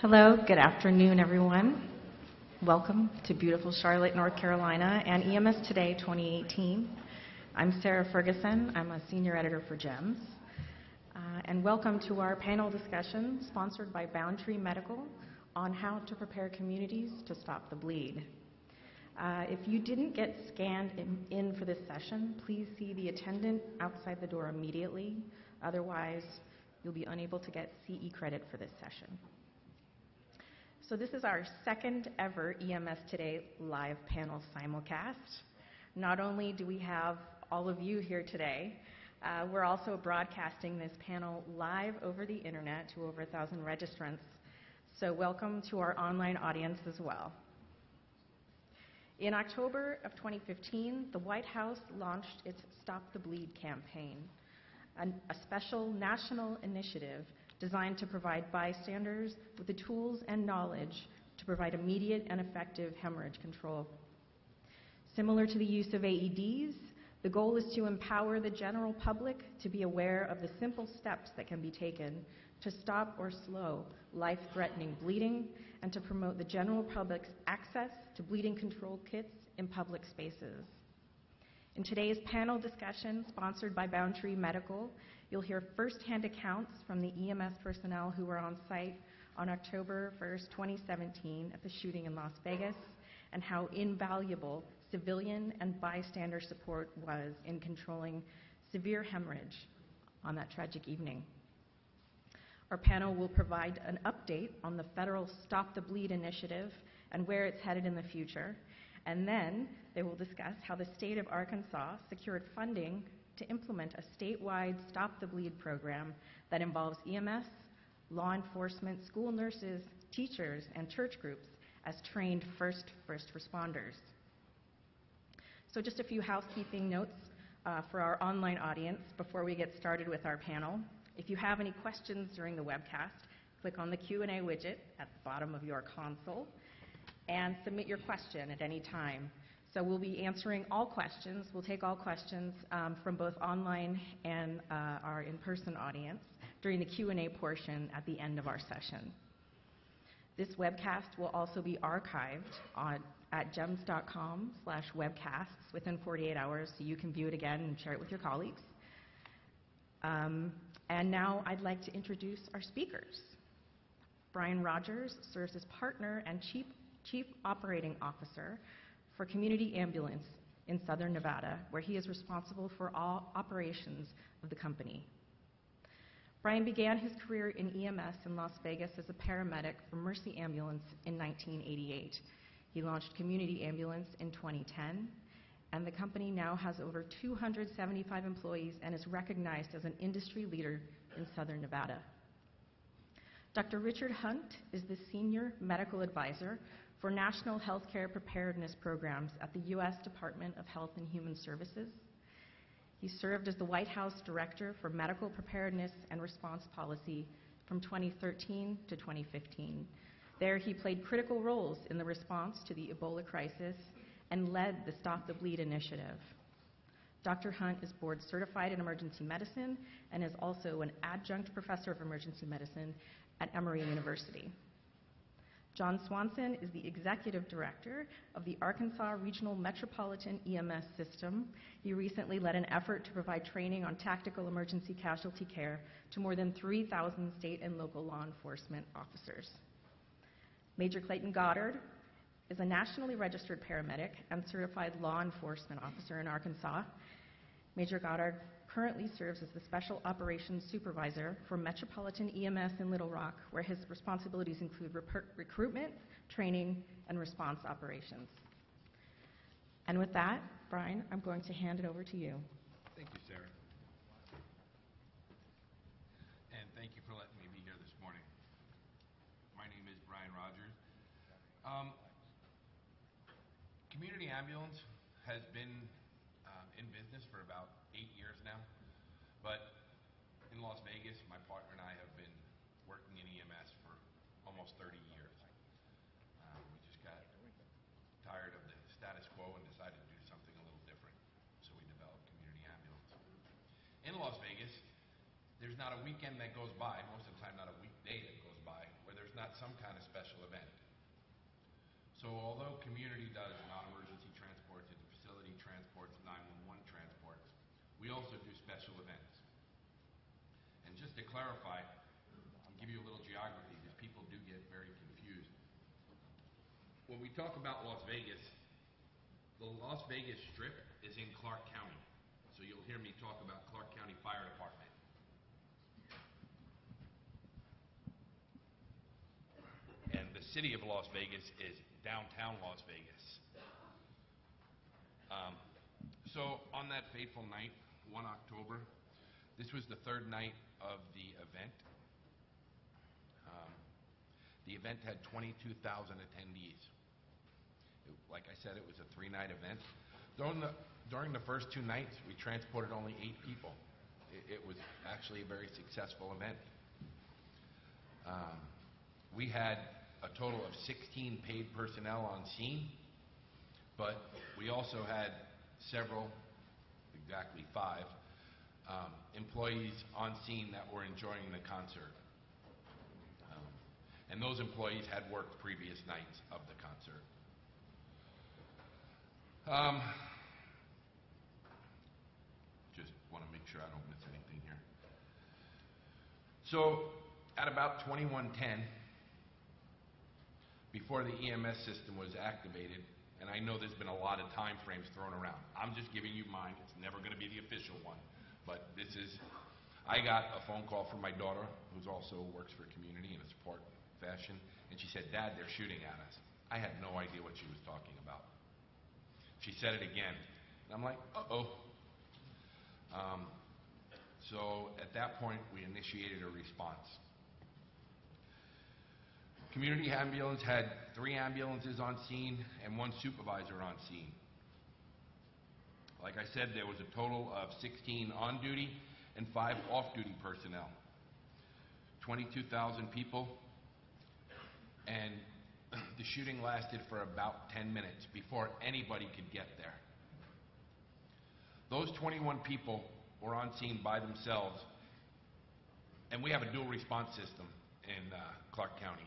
Hello, good afternoon, everyone. Welcome to beautiful Charlotte, North Carolina, and EMS Today 2018. I'm Sarah Ferguson. I'm a senior editor for GEMS. And welcome to our panel discussion sponsored by Boundary Medical on how to prepare communities to stop the bleed. If you didn't get scanned in for this session, please see the attendant outside the door immediately. Otherwise, you'll be unable to get CE credit for this session. So this is our second ever EMS Today live panel simulcast. Not only do we have all of you here today, we're also broadcasting this panel live over the internet to over 1,000 registrants. So welcome to our online audience as well. In October of 2015, the White House launched its Stop the Bleed campaign, a special national initiative designed to provide bystanders with the tools and knowledge to provide immediate and effective hemorrhage control. Similar to the use of AEDs, the goal is to empower the general public to be aware of the simple steps that can be taken to stop or slow life-threatening bleeding and to promote the general public's access to bleeding control kits in public spaces. In today's panel discussion, sponsored by Boundary Medical, you'll hear firsthand accounts from the EMS personnel who were on site on October 1st, 2017 at the shooting in Las Vegas, and how invaluable civilian and bystander support was in controlling severe hemorrhage on that tragic evening. Our panel will provide an update on the federal Stop the Bleed initiative and where it's headed in the future, and then they will discuss how the state of Arkansas secured funding to implement a statewide Stop the Bleed program that involves EMS, law enforcement, school nurses, teachers, and church groups as trained first responders. So just a few housekeeping notes for our online audience before we get started with our panel. If you have any questions during the webcast, click on the Q&A widget at the bottom of your console and submit your question at any time. So we'll be answering all questions. We'll take all questions from both online and our in-person audience during the Q&A portion at the end of our session. This webcast will also be archived at gems.com/webcasts within 48 hours, so you can view it again and share it with your colleagues. And now I'd like to introduce our speakers. Brian Rogers serves as partner and Chief Operating Officer for Community Ambulance in Southern Nevada, where he is responsible for all operations of the company. Brian began his career in EMS in Las Vegas as a paramedic for Mercy Ambulance in 1988. He launched Community Ambulance in 2010, and the company now has over 275 employees and is recognized as an industry leader in Southern Nevada. Dr. Richard Hunt is the Senior Medical Advisor for National Healthcare Preparedness Programs at the U.S. Department of Health and Human Services. He served as the White House Director for Medical Preparedness and Response Policy from 2013 to 2015. There he played critical roles in the response to the Ebola crisis and led the Stop the Bleed initiative. Dr. Hunt is board certified in emergency medicine and is also an adjunct professor of emergency medicine at Emory University. John Swanson is the Executive Director of the Arkansas Regional Metropolitan EMS System. He recently led an effort to provide training on tactical emergency casualty care to more than 3,000 state and local law enforcement officers. Major Clayton Goddard is a nationally registered paramedic and certified law enforcement officer in Arkansas. Major Goddard currently serves as the Special Operations Supervisor for Metropolitan EMS in Little Rock, where his responsibilities include recruitment, training, and response operations. And with that, Brian, I'm going to hand it over to you. Thank you, Sarah. And thank you for letting me be here this morning. My name is Brian Rogers. Community Ambulance has been in business for about 8 years now, but in Las Vegas, my partner and I have been working in EMS for almost 30 years. We just got tired of the status quo and decided to do something a little different, so we developed Community Ambulance. In Las Vegas, there's not a weekend that goes by, most of the time not a weekday that goes by, where there's there's not some kind of special event. So although community does non-emergency transports and facility transports, 911 transports, we also do special events. And just to clarify, I'll give you a little geography because people do get very confused. When we talk about Las Vegas, the Las Vegas Strip is in Clark County. So you'll hear me talk about Clark County Fire Department. And the city of Las Vegas is downtown Las Vegas. So on that fateful night, 1 October, this was the third night of the event. The event had 22,000 attendees. Like I said, it was a 3-night event. During the first 2 nights, we transported only 8 people. It was actually a very successful event. We had a total of 16 paid personnel on scene, but we also had several, exactly 5, employees on scene that were enjoying the concert. And those employees had worked previous nights of the concert. Just want to make sure I don't miss anything here. So at about 21:10, before the EMS system was activated, and I know there's been a lot of time frames thrown around. I'm just giving you mine. It's never going to be the official one. But this is, I got a phone call from my daughter, who also works for community in a support fashion, and she said, "Dad, they're shooting at us." I had no idea what she was talking about. She said it again, and I'm like, uh-oh. So at that point, we initiated a response. Community ambulance had 3 ambulances on scene and 1 supervisor on scene. Like I said, there was a total of 16 on duty and 5 off duty personnel. 22,000 people, and the shooting lasted for about 10 minutes before anybody could get there. Those 21 people were on scene by themselves, and we have a dual response system in Clark County.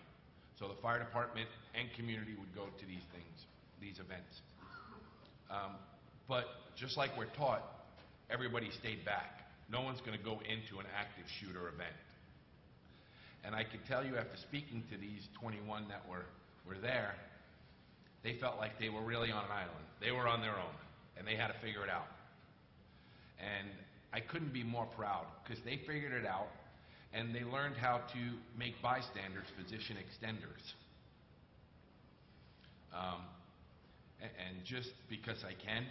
So the fire department and community would go to these events. But just like we're taught, everybody stayed back. No one's going to go into an active shooter event. And I can tell you, after speaking to these 21 that were there, they felt like they were really on an island. They were on their own, and they had to figure it out. And I couldn't be more proud, because they figured it out, and they learned how to make bystanders physician extenders. And just because I can,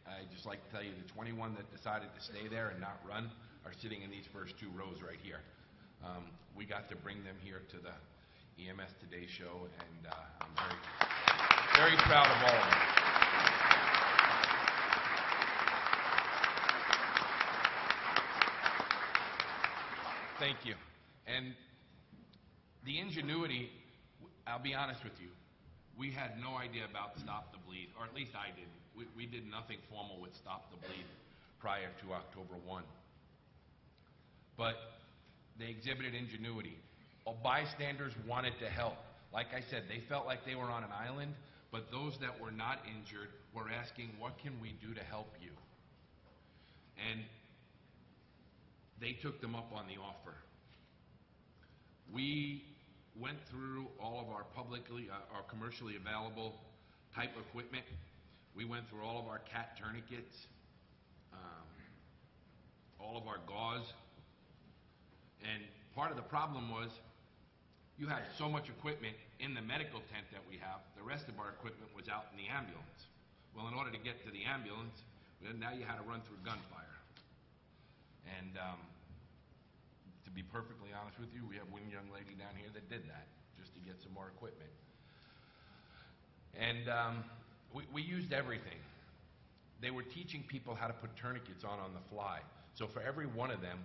I just like to tell you, the 21 that decided to stay there and not run are sitting in these first 2 rows right here. We got to bring them here to the EMS Today show, and I'm very proud of all of them. Thank you. And the ingenuity, I'll be honest with you, we had no idea about Stop the Bleed, or at least I didn't. We did nothing formal with Stop the Bleed prior to October 1. But they exhibited ingenuity. Bystanders wanted to help. Like I said, they felt like they were on an island, but those that were not injured were asking, "What can we do to help you?" And they took them up on the offer. We went through all of our our commercially available type equipment. We went through all of our CAT tourniquets, all of our gauze. And part of the problem was, you have so much equipment in the medical tent that we have, the rest of our equipment was out in the ambulance. Well, in order to get to the ambulance, now you had to run through gunfire. And to be perfectly honest with you, we have one young lady down here that did that, just to get some more equipment. And we used everything. They were teaching people how to put tourniquets on the fly. So for every one of them,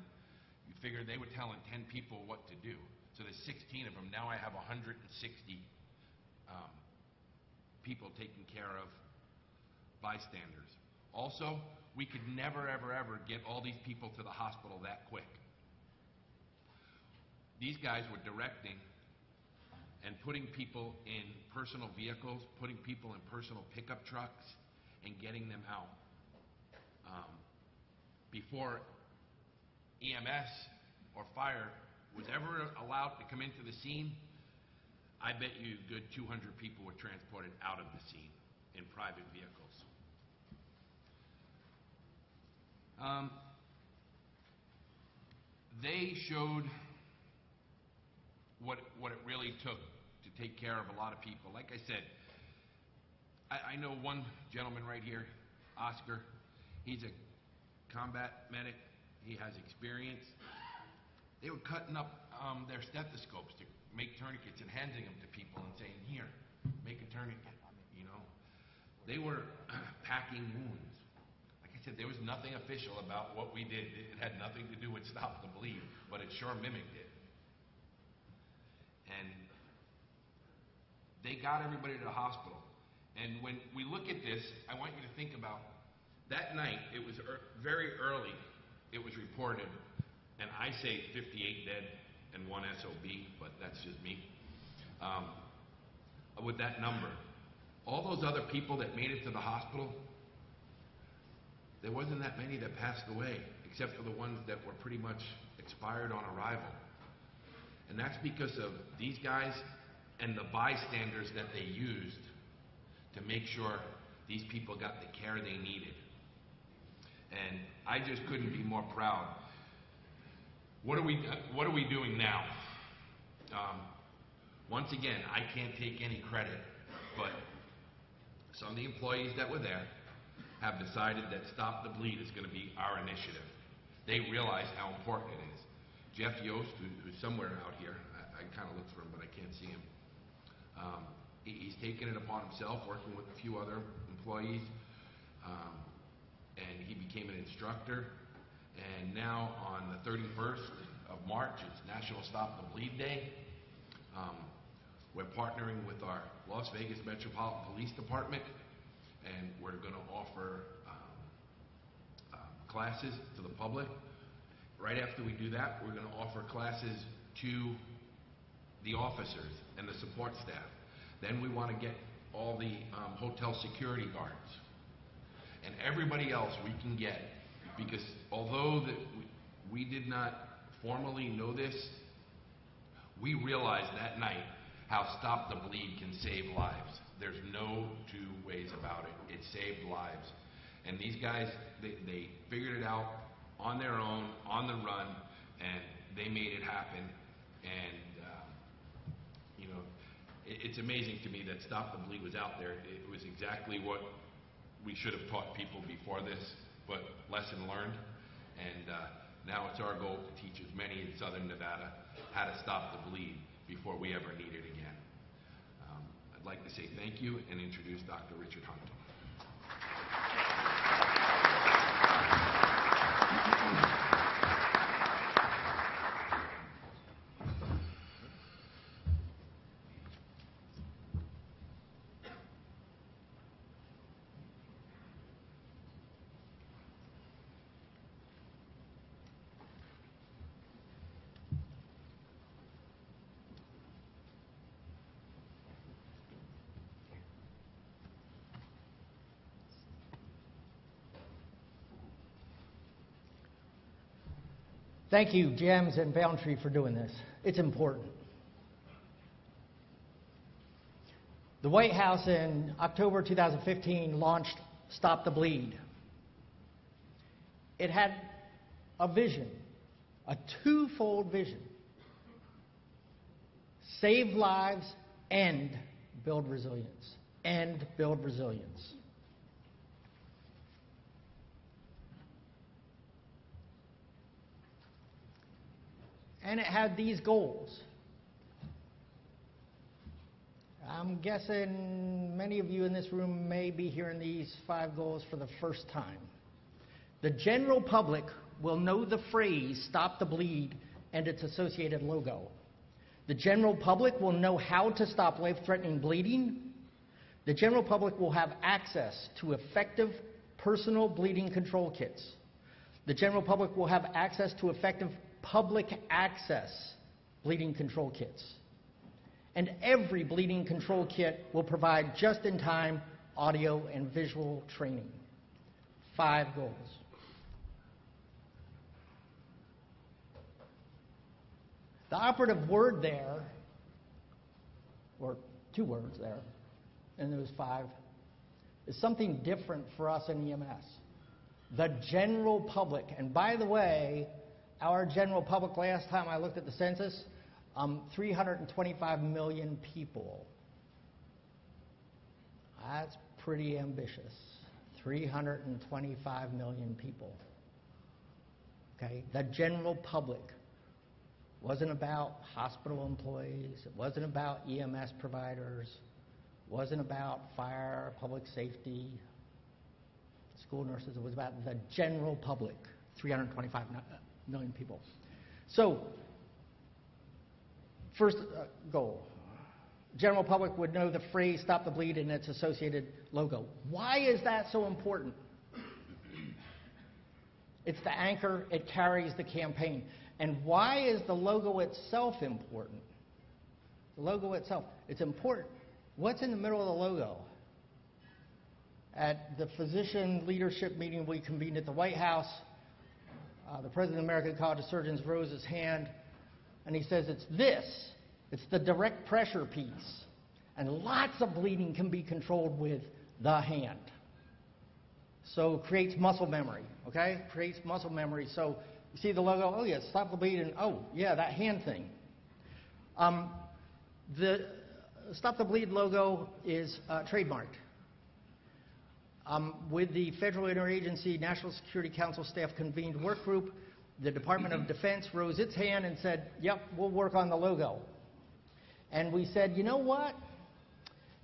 you figure they were telling 10 people what to do. So there's 16 of them. Now I have 160 people taking care of bystanders. Also, we could never, ever, ever get all these people to the hospital that quick. These guys were directing and putting people in personal vehicles, putting people in personal pickup trucks, and getting them out. Before EMS or fire was ever allowed to come into the scene, I bet you a good 200 people were transported out of the scene in private vehicles. They showed what it really took to take care of a lot of people. Like I said, I know one gentleman right here, Oscar. He's a combat medic. He has experience. They were cutting up their stethoscopes to make tourniquets and handing them to people and saying, "Here, make a tourniquet." You know, they were packing wounds. Like I said, there was nothing official about what we did. It had nothing to do with Stop the Bleed, but it sure mimicked it. And they got everybody to the hospital. And when we look at this, I want you to think about that night. It was very early. It was reported, and I say 58 dead and 1 SOB, but that's just me. With that number, all those other people that made it to the hospital, there wasn't that many that passed away, except for the ones that were pretty much expired on arrival. And that's because of these guys and the bystanders that they used to make sure these people got the care they needed. And I just couldn't be more proud. What are we doing now? Once again, I can't take any credit, but some of the employees that were there have decided that Stop the Bleed is going to be our initiative. They realize how important it is. Jeff Yost, who's somewhere out here, I kind of look for him, but I can't see him. He's taken it upon himself, working with a few other employees, and he became an instructor. And now on the 31st of March, it's National Stop the Bleed Day. We're partnering with our Las Vegas Metropolitan Police Department, and we're going to offer classes to the public. Right after we do that, we're going to offer classes to the officers and the support staff. Then we want to get all the hotel security guards and everybody else we can get, because although that we did not formally know this, we realized that night how Stop the Bleed can save lives. There's no two ways about it. It saved lives. And these guys, they figured it out on their own, on the run, and they made it happen. And, you know, it's amazing to me that Stop the Bleed was out there. It was exactly what we should have taught people before this, but lesson learned. And now it's our goal to teach as many in Southern Nevada how to stop the bleed before we ever need it again. I'd like to say thank you and introduce Dr. Richard Hunt. Thank you, Gems and Boundtree, for doing this. It's important. The White House in October 2015 launched Stop the Bleed. It had a vision, a twofold vision: save lives and build resilience. And build resilience. And it had these goals. I'm guessing many of you in this room may be hearing these 5 goals for the first time. The general public will know the phrase "Stop the Bleed" and its associated logo. The general public will know how to stop life-threatening bleeding. The general public will have access to effective personal bleeding control kits. The general public will have access to effective public access bleeding control kits. And every bleeding control kit will provide just-in-time audio and visual training. 5 goals. The operative word there, or 2 words there, in those 5, is something different for us in EMS. The general public. And by the way, our general public, last time I looked at the census, 325 million people. That's pretty ambitious. 325 million people. Okay? The general public. Wasn't about hospital employees. It wasn't about EMS providers. It wasn't about fire, public safety, school nurses. It was about the general public. 325 million people. So, first goal. General public would know the phrase "Stop the Bleed" and its associated logo. Why is that so important? It's the anchor. It carries the campaign. And why is the logo itself important? The logo itself. It's important. What's in the middle of the logo? At the physician leadership meeting we convened at the White House, the president of the American College of Surgeons rose his hand, and he says, it's this. It's the direct pressure piece. And lots of bleeding can be controlled with the hand. So creates muscle memory, okay? Creates muscle memory. So you see the logo, oh yeah, stop the bleed, and oh yeah, that hand thing. The Stop the Bleed logo is trademarked. With the Federal Interagency National Security Council staff convened work group, the Department of Defense rose its hand and said, yep, we'll work on the logo. And we said, you know what?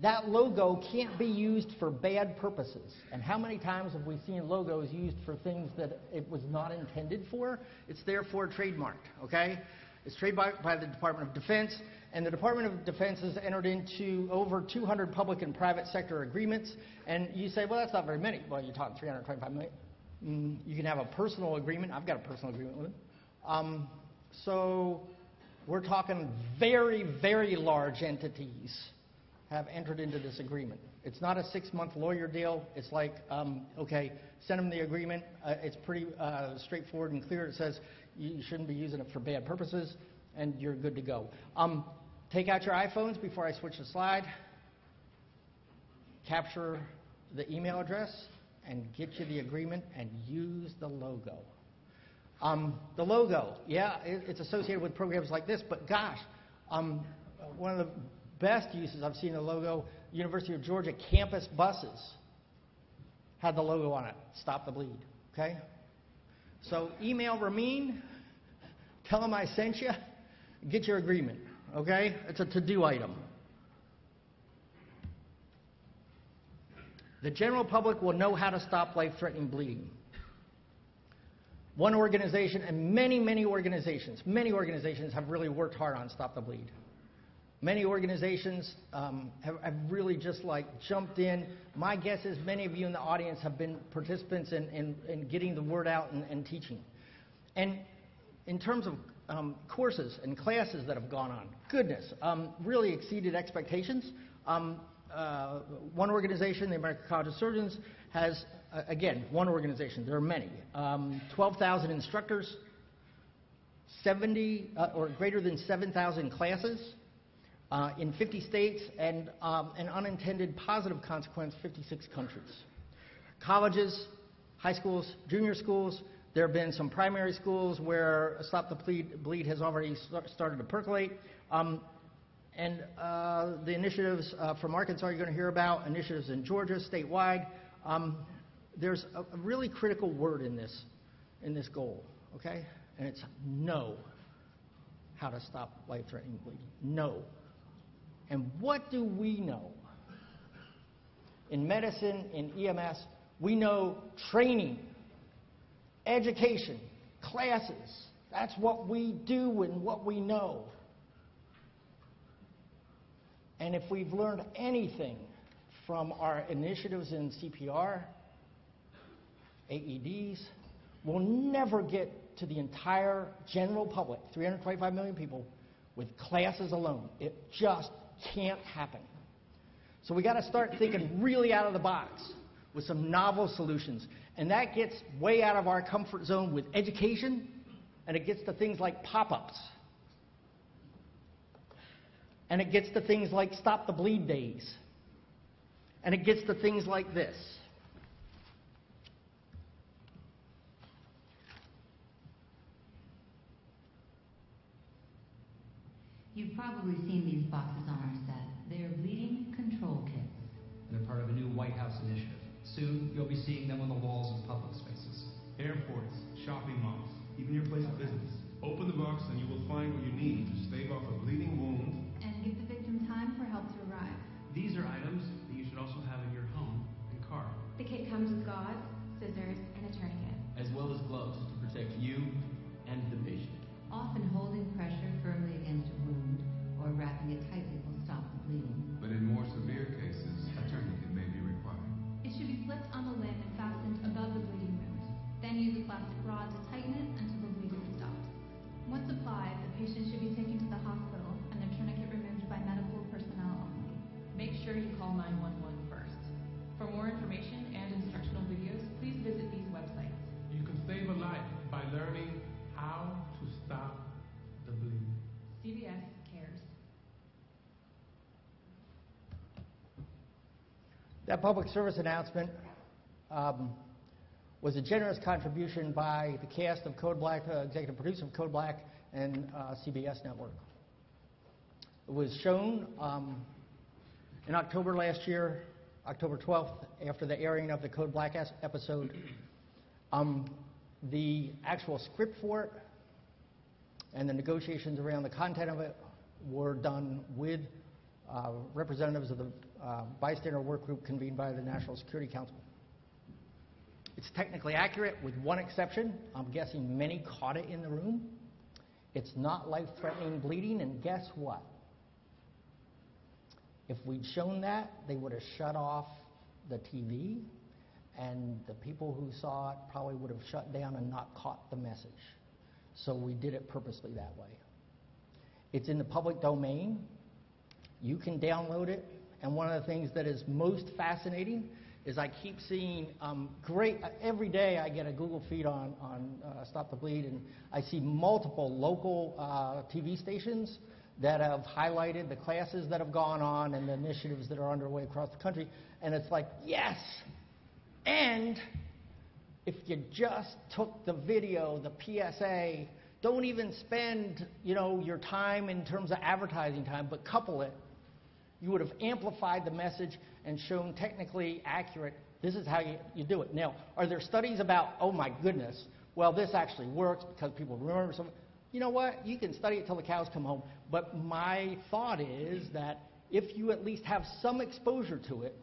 That logo can't be used for bad purposes. And how many times have we seen logos used for things that it was not intended for? It's therefore trademarked, okay? It's trademarked by the Department of Defense, and the Department of Defense has entered into over 200 public and private sector agreements. And you say, well, that's not very many. Well, you're talking 325 million. You can have a personal agreement. I've got a personal agreement with them. So we're talking very, very large entities have entered into this agreement. It's not a 6-month lawyer deal. It's like, okay, send them the agreement. It's pretty straightforward and clear. It says you shouldn't be using it for bad purposes, and you're good to go. Take out your iPhones before I switch the slide. Capture the email address and get you the agreement and use the logo. The logo, yeah, it's associated with programs like this, but gosh, one of the best uses I've seen the logo, University of Georgia campus buses had the logo on it, Stop the Bleed, okay? So email Ramin, tell him I sent you, get your agreement, okay? It's a to-do item. The general public will know how to stop life-threatening bleeding. One organization, and many organizations have really worked hard on Stop the Bleed. Many organizations have really just like jumped in. My guess is many of you in the audience have been participants in getting the word out and teaching. And in terms of courses and classes that have gone on, goodness, really exceeded expectations. One organization, the American College of Surgeons, has, again, one organization, there are many, 12,000 instructors, 70 or greater than 7,000 classes, in 50 states, and an unintended positive consequence, 56 countries. Colleges, high schools, junior schools, there have been some primary schools where Stop the Bleed has already started to percolate. And the initiatives from Arkansas you're going to hear about, initiatives in Georgia, statewide. There's a really critical word in this goal, okay? And it's know how to stop life-threatening bleeding. Know. And what do we know? In medicine, in EMS, we know training, education, classes. That's what we do and what we know. And if we've learned anything from our initiatives in CPR, AEDs, we'll never get to the entire general public, 325 million people, with classes alone. It just can't happen. So we got to start thinking really out of the box with some novel solutions. And that gets way out of our comfort zone with education, and it gets to things like pop-ups. And it gets to things like Stop the Bleed days. And it gets to things like this. You've probably seen these boxes on our set. They're bleeding control kits. They're part of a new White House initiative. Soon, you'll be seeing them on the walls of public spaces. Airports, shopping malls, even your place of business. Open the box and you will find what you need to stave off a bleeding wound and give the victim time for help to arrive. These are items that you should also have in your home and car. The kit comes with gauze, scissors, and a tourniquet, as well as gloves to protect you and the patient. Often holding pressure firmly against a wound or wrapping it tightly will stop the bleeding. But in more severe cases, a tourniquet may be required. It should be slipped on the limb and fastened above the bleeding wound. Then use a plastic rod to tighten it until the bleeding stops. Once applied, the patient should be taken to the hospital and their tourniquet removed by medical personnel only. Make sure you call 911 first. For more information and instructional videos, please visit these websites. You can save a life by learning how to stop the bleeding. CBS cares. That public service announcement was a generous contribution by the cast of Code Black, executive producer of Code Black, and CBS Network. It was shown in October last year, October 12th, after the airing of the Code Black episode. The actual script for it and the negotiations around the content of it were done with representatives of the bystander work group convened by the National Security Council. It's technically accurate with one exception. I'm guessing many caught it in the room. It's not life-threatening bleeding, and guess what? If we'd shown that, they would have shut off the TV, and the people who saw it probably would have shut down and not caught the message. So we did it purposely that way. It's in the public domain. You can download it, and one of the things that is most fascinating is I keep seeing every day I get a Google feed on Stop the Bleed, and I see multiple local TV stations that have highlighted the classes that have gone on and the initiatives that are underway across the country, and it's like, yes, and if you just took the video, the PSA, don't even spend, your time in terms of advertising time, but couple it, you would have amplified the message and shown technically accurate, this is how you do it. Now, are there studies about, oh my goodness, well, this actually works because people remember something? You know what? You can study it till the cows come home. But my thought is that if you at least have some exposure to it,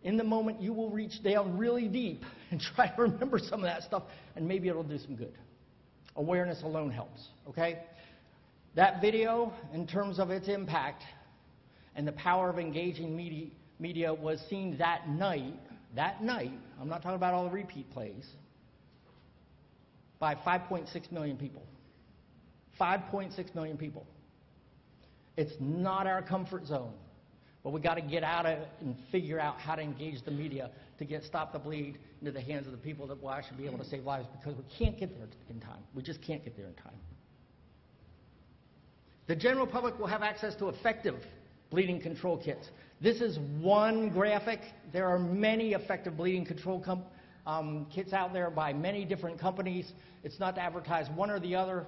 in the moment you will reach down really deep and try to remember some of that stuff, and maybe it'll do some good. Awareness alone helps, okay? That video, in terms of its impact and the power of engaging media was seen that night, I'm not talking about all the repeat plays, by 5.6 million people. 5.6 million people. It's not our comfort zone, but we got to get out of it and figure out how to engage the media to get Stop the Bleed into the hands of the people that will actually be able to save lives, because we can't get there in time. We just can't get there in time. The general public will have access to effective bleeding control kits. This is one graphic. There are many effective bleeding control kits out there by many different companies. It's not to advertise one or the other.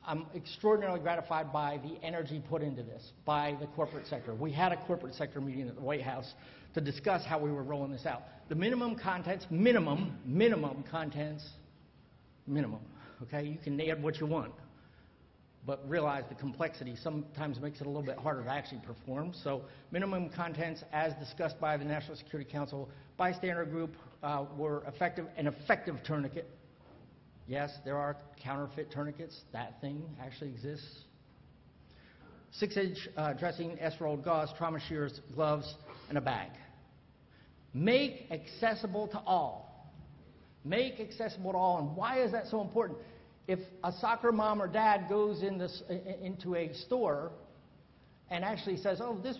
I'm extraordinarily gratified by the energy put into this by the corporate sector. We had a corporate sector meeting at the White House to discuss how we were rolling this out. The minimum contents, minimum contents, okay? You can add what you want, but realize the complexity sometimes makes it a little bit harder to actually perform. So minimum contents, as discussed by the National Security Council bystander group, were effective. An effective tourniquet. Yes, there are counterfeit tourniquets. That thing actually exists. 6-inch dressing, S-rolled gauze, trauma shears, gloves, and a bag. Make accessible to all. Make accessible to all. And why is that so important? If a soccer mom or dad goes into a store and actually says, oh, this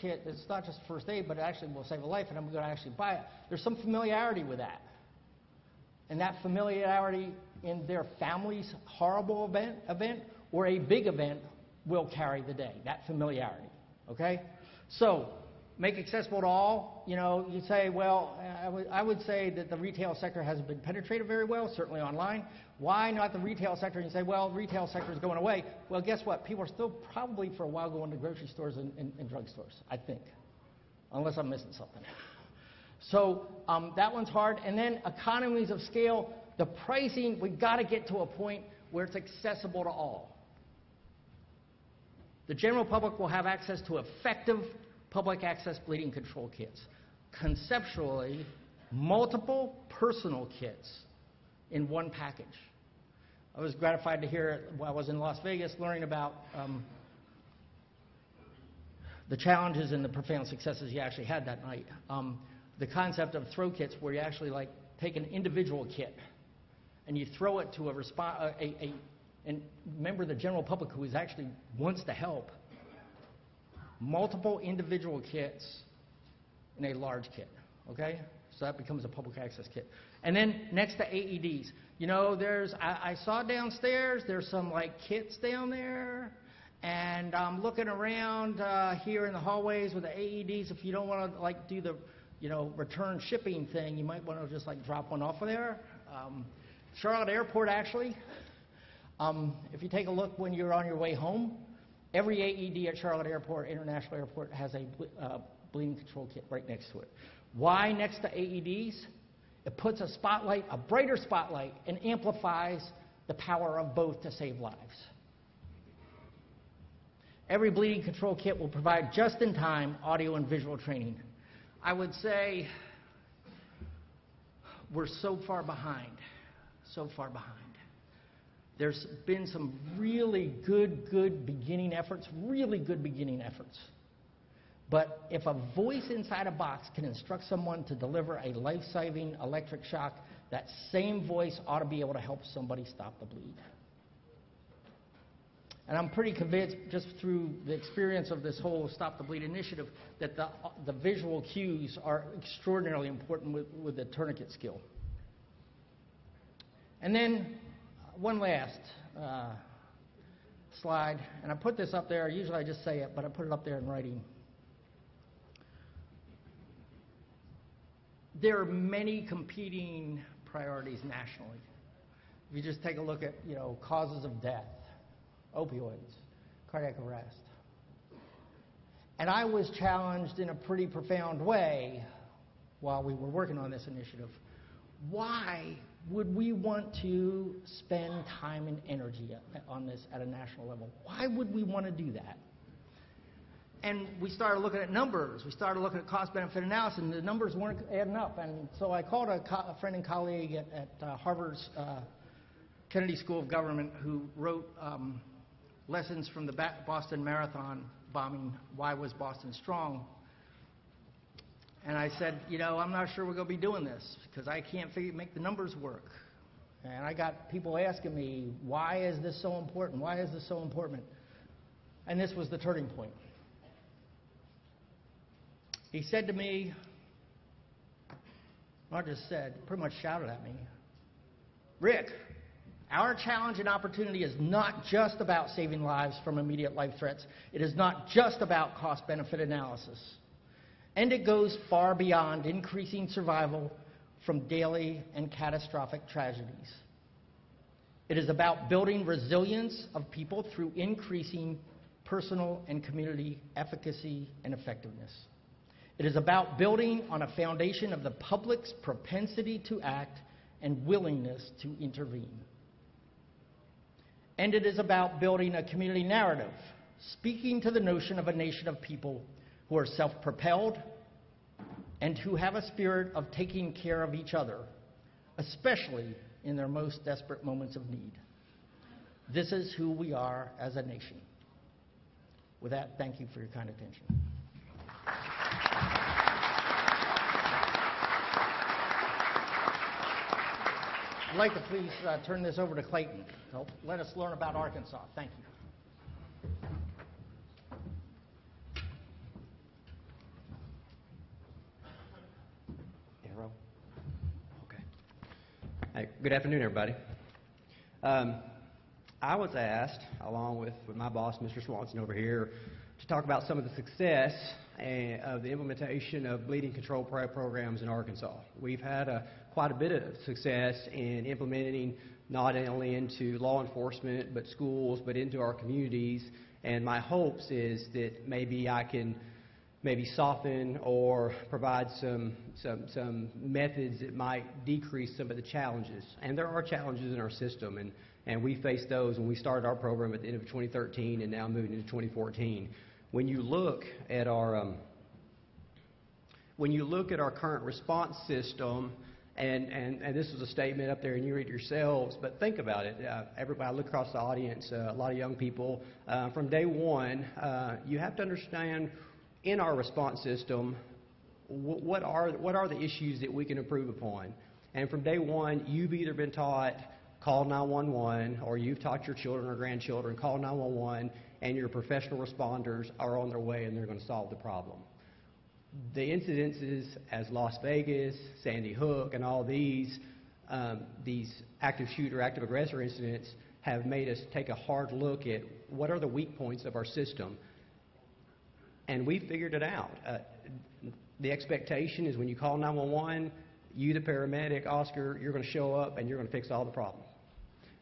kit, it's not just first aid, but it actually will save a life, and I'm going to actually buy it, there's some familiarity with that. And that familiarity in their family's horrible event or a big event will carry the day, that familiarity, okay? So, make accessible to all. You know, you say, well, I would say that the retail sector hasn't been penetrated very well, certainly online. Why not the retail sector? And you say, well, retail sector is going away. Well, guess what? People are still probably for a while going to grocery stores and drugstores, I think, unless I'm missing something. So that one's hard. And then economies of scale, the pricing, we've got to get to a point where it's accessible to all. The general public will have access to effective public access bleeding control kits. Conceptually, multiple personal kits in one package. I was gratified to hear while I was in Las Vegas learning about the challenges and the profound successes you actually had that night. The concept of throw kits where you actually like take an individual kit and you throw it to a member of the general public who actually wants to help. Multiple individual kits in a large kit, okay? So that becomes a public access kit. And then next to AEDs, you know, I saw downstairs, there's some like kits down there, and I'm looking around here in the hallways with the AEDs. If you don't want to like do the, you know, return shipping thing, you might want to just like drop one off of there. Charlotte Airport actually, if you take a look when you're on your way home, every AED at Charlotte Airport, International Airport, has a bleeding control kit right next to it. Why next to AEDs? It puts a spotlight, a brighter spotlight, and amplifies the power of both to save lives. Every bleeding control kit will provide just-in-time audio and visual training. I would say we're so far behind, so far behind. There's been some really good beginning efforts, really good beginning efforts. But if a voice inside a box can instruct someone to deliver a life-saving electric shock, that same voice ought to be able to help somebody stop the bleed. And I'm pretty convinced, just through the experience of this whole Stop the Bleed initiative, that the visual cues are extraordinarily important with the tourniquet skill. And then one last slide, and I put this up there. Usually I just say it, but I put it up there in writing. There are many competing priorities nationally. If you just take a look at, you know, causes of death, opioids, cardiac arrest. And I was challenged in a pretty profound way while we were working on this initiative. Why would we want to spend time and energy on this at a national level? Why would we want to do that? And we started looking at numbers. We started looking at cost-benefit analysis, and the numbers weren't adding up. And so I called a friend and colleague at Harvard's Kennedy School of Government who wrote lessons from the Boston Marathon bombing, Why Was Boston Strong? And I said, you know, I'm not sure we're going to be doing this because I can't make the numbers work. And I got people asking me, why is this so important? Why is this so important? And this was the turning point. He said to me, not just said, pretty much shouted at me, Rick, our challenge and opportunity is not just about saving lives from immediate life threats. It is not just about cost-benefit analysis. And it goes far beyond increasing survival from daily and catastrophic tragedies. It is about building resilience of people through increasing personal and community efficacy and effectiveness. It is about building on a foundation of the public's propensity to act and willingness to intervene. And it is about building a community narrative, speaking to the notion of a nation of people who are self-propelled and who have a spirit of taking care of each other, especially in their most desperate moments of need. This is who we are as a nation. With that, thank you for your kind attention. like to please turn this over to Clayton. So let us learn about Arkansas. Thank you. Arrow. Okay. Hey, good afternoon, everybody. I was asked, along with my boss, Mr. Swanson, over here, to talk about some of the success of the implementation of bleeding control programs in Arkansas. We've had quite a bit of success in implementing not only into law enforcement, but schools, but into our communities. And my hopes is that maybe I can soften or provide some methods that might decrease some of the challenges. And there are challenges in our system, and we faced those when we started our program at the end of 2013 and now moving into 2014. When you look at our current response system, and this was a statement up there, and you read it yourselves, but think about it. Everybody, I look across the audience, a lot of young people. From day one, you have to understand in our response system, what are the issues that we can improve upon? And from day one, you've either been taught call 911, or you've taught your children or grandchildren call 911, and your professional responders are on their way and they're going to solve the problem. The incidences as Las Vegas, Sandy Hook, and all these active shooter, active aggressor incidents have made us take a hard look at what are the weak points of our system. And we figured it out. The expectation is when you call 911, you, the paramedic, Oscar, you're going to show up and you're going to fix all the problems.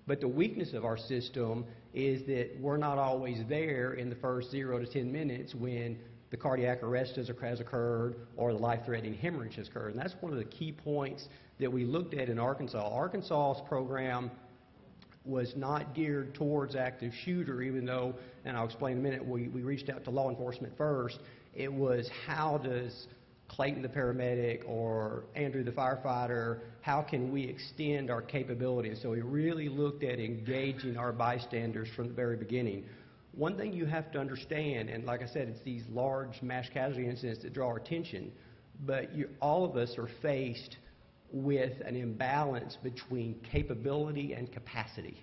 But the weakness of our system is that we're not always there in the first 0 to 10 minutes when the cardiac arrest has occurred or the life-threatening hemorrhage has occurred. And that's one of the key points that we looked at in Arkansas. Arkansas's program was not geared towards active shooter, even though, and I'll explain in a minute, we reached out to law enforcement first. It was how does Clayton the paramedic or Andrew the firefighter, how can we extend our capabilities? So we really looked at engaging our bystanders from the very beginning. One thing you have to understand, and like I said, it's these large mass casualty incidents that draw our attention, but all of us are faced with an imbalance between capability and capacity,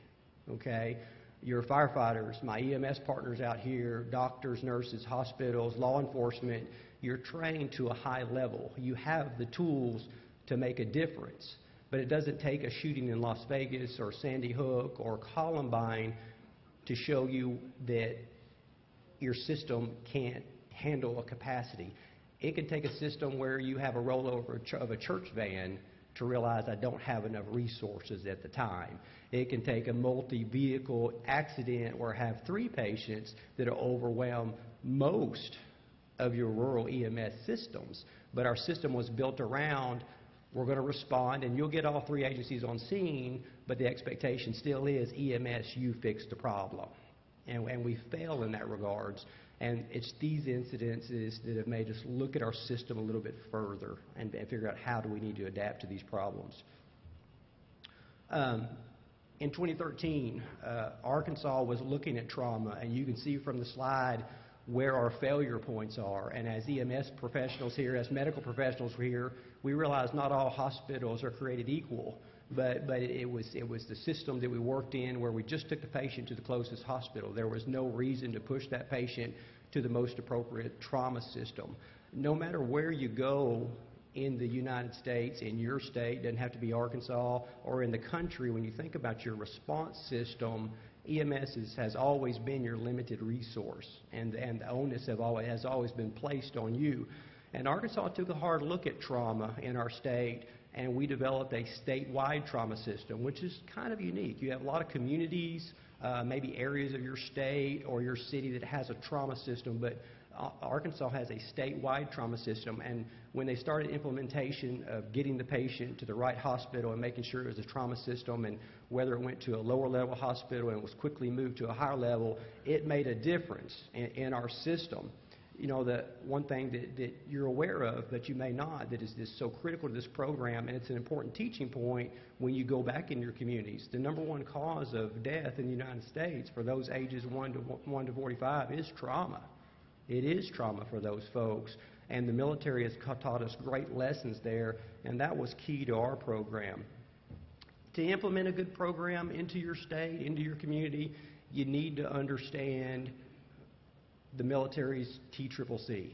okay? Your firefighters, my EMS partners out here, doctors, nurses, hospitals, law enforcement, you're trained to a high level. You have the tools to make a difference, but it doesn't take a shooting in Las Vegas or Sandy Hook or Columbine to show you that your system can't handle a capacity. It can take a system where you have a rollover of a church van to realize I don't have enough resources at the time. It can take a multi-vehicle accident where I have 3 patients that will overwhelm most of your rural EMS systems. But our system was built around, we're going to respond, and you'll get all 3 agencies on scene, but the expectation still is EMS, you fix the problem. And we fail in that regards. And it's these incidences that have made us look at our system a little bit further and figure out how do we need to adapt to these problems. In 2013, Arkansas was looking at trauma, and you can see from the slide where our failure points are. And as EMS professionals here, as medical professionals here, we realize not all hospitals are created equal, but it was the system that we worked in where we just took the patient to the closest hospital. There was no reason to push that patient to the most appropriate trauma system. No matter where you go in the United States, in your state, doesn't have to be Arkansas, or in the country, when you think about your response system, EMS has always been your limited resource, and the onus has always been placed on you. And Arkansas took a hard look at trauma in our state, and we developed a statewide trauma system, which is kind of unique. You have a lot of communities, maybe areas of your state or your city that has a trauma system, but Arkansas has a statewide trauma system, and when they started implementation of getting the patient to the right hospital and making sure it was a trauma system, and whether it went to a lower level hospital and was quickly moved to a higher level, it made a difference in our system. You know, the one thing that you're aware of, but you may not, that is so critical to this program, and it's an important teaching point when you go back in your communities. The number 1 cause of death in the United States for those ages 1 to 45 is trauma. It is trauma for those folks, and the military has taught us great lessons there, and that was key to our program. To implement a good program into your state, into your community, you need to understand the military's TCCC,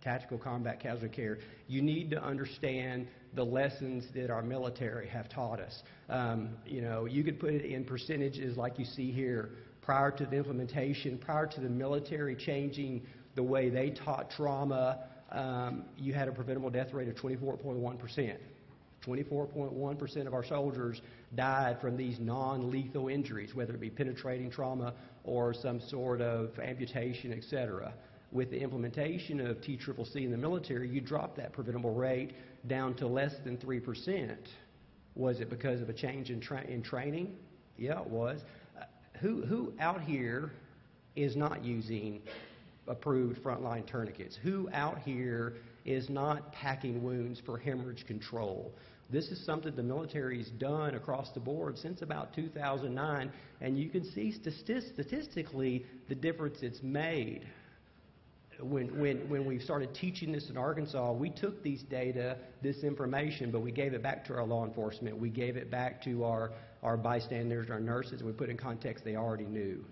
Tactical Combat Casualty Care. You need to understand the lessons that our military have taught us. You could put it in percentages like you see here. Prior to the implementation, prior to the military changing the way they taught trauma, you had a preventable death rate of 24.1%. 24.1% of our soldiers died from these non-lethal injuries, whether it be penetrating trauma or some sort of amputation, etc. With the implementation of TCCC in the military, you dropped that preventable rate down to less than 3%. Was it because of a change in training? Yeah, it was. Who out here is not using approved frontline tourniquets? Who out here is not packing wounds for hemorrhage control? This is something the military's done across the board since about 2009, and you can see statistically the difference it's made. When we started teaching this in Arkansas, we took these data, this information, but we gave it back to our law enforcement. We gave it back to our bystanders, our nurses, and we put in context they already knew.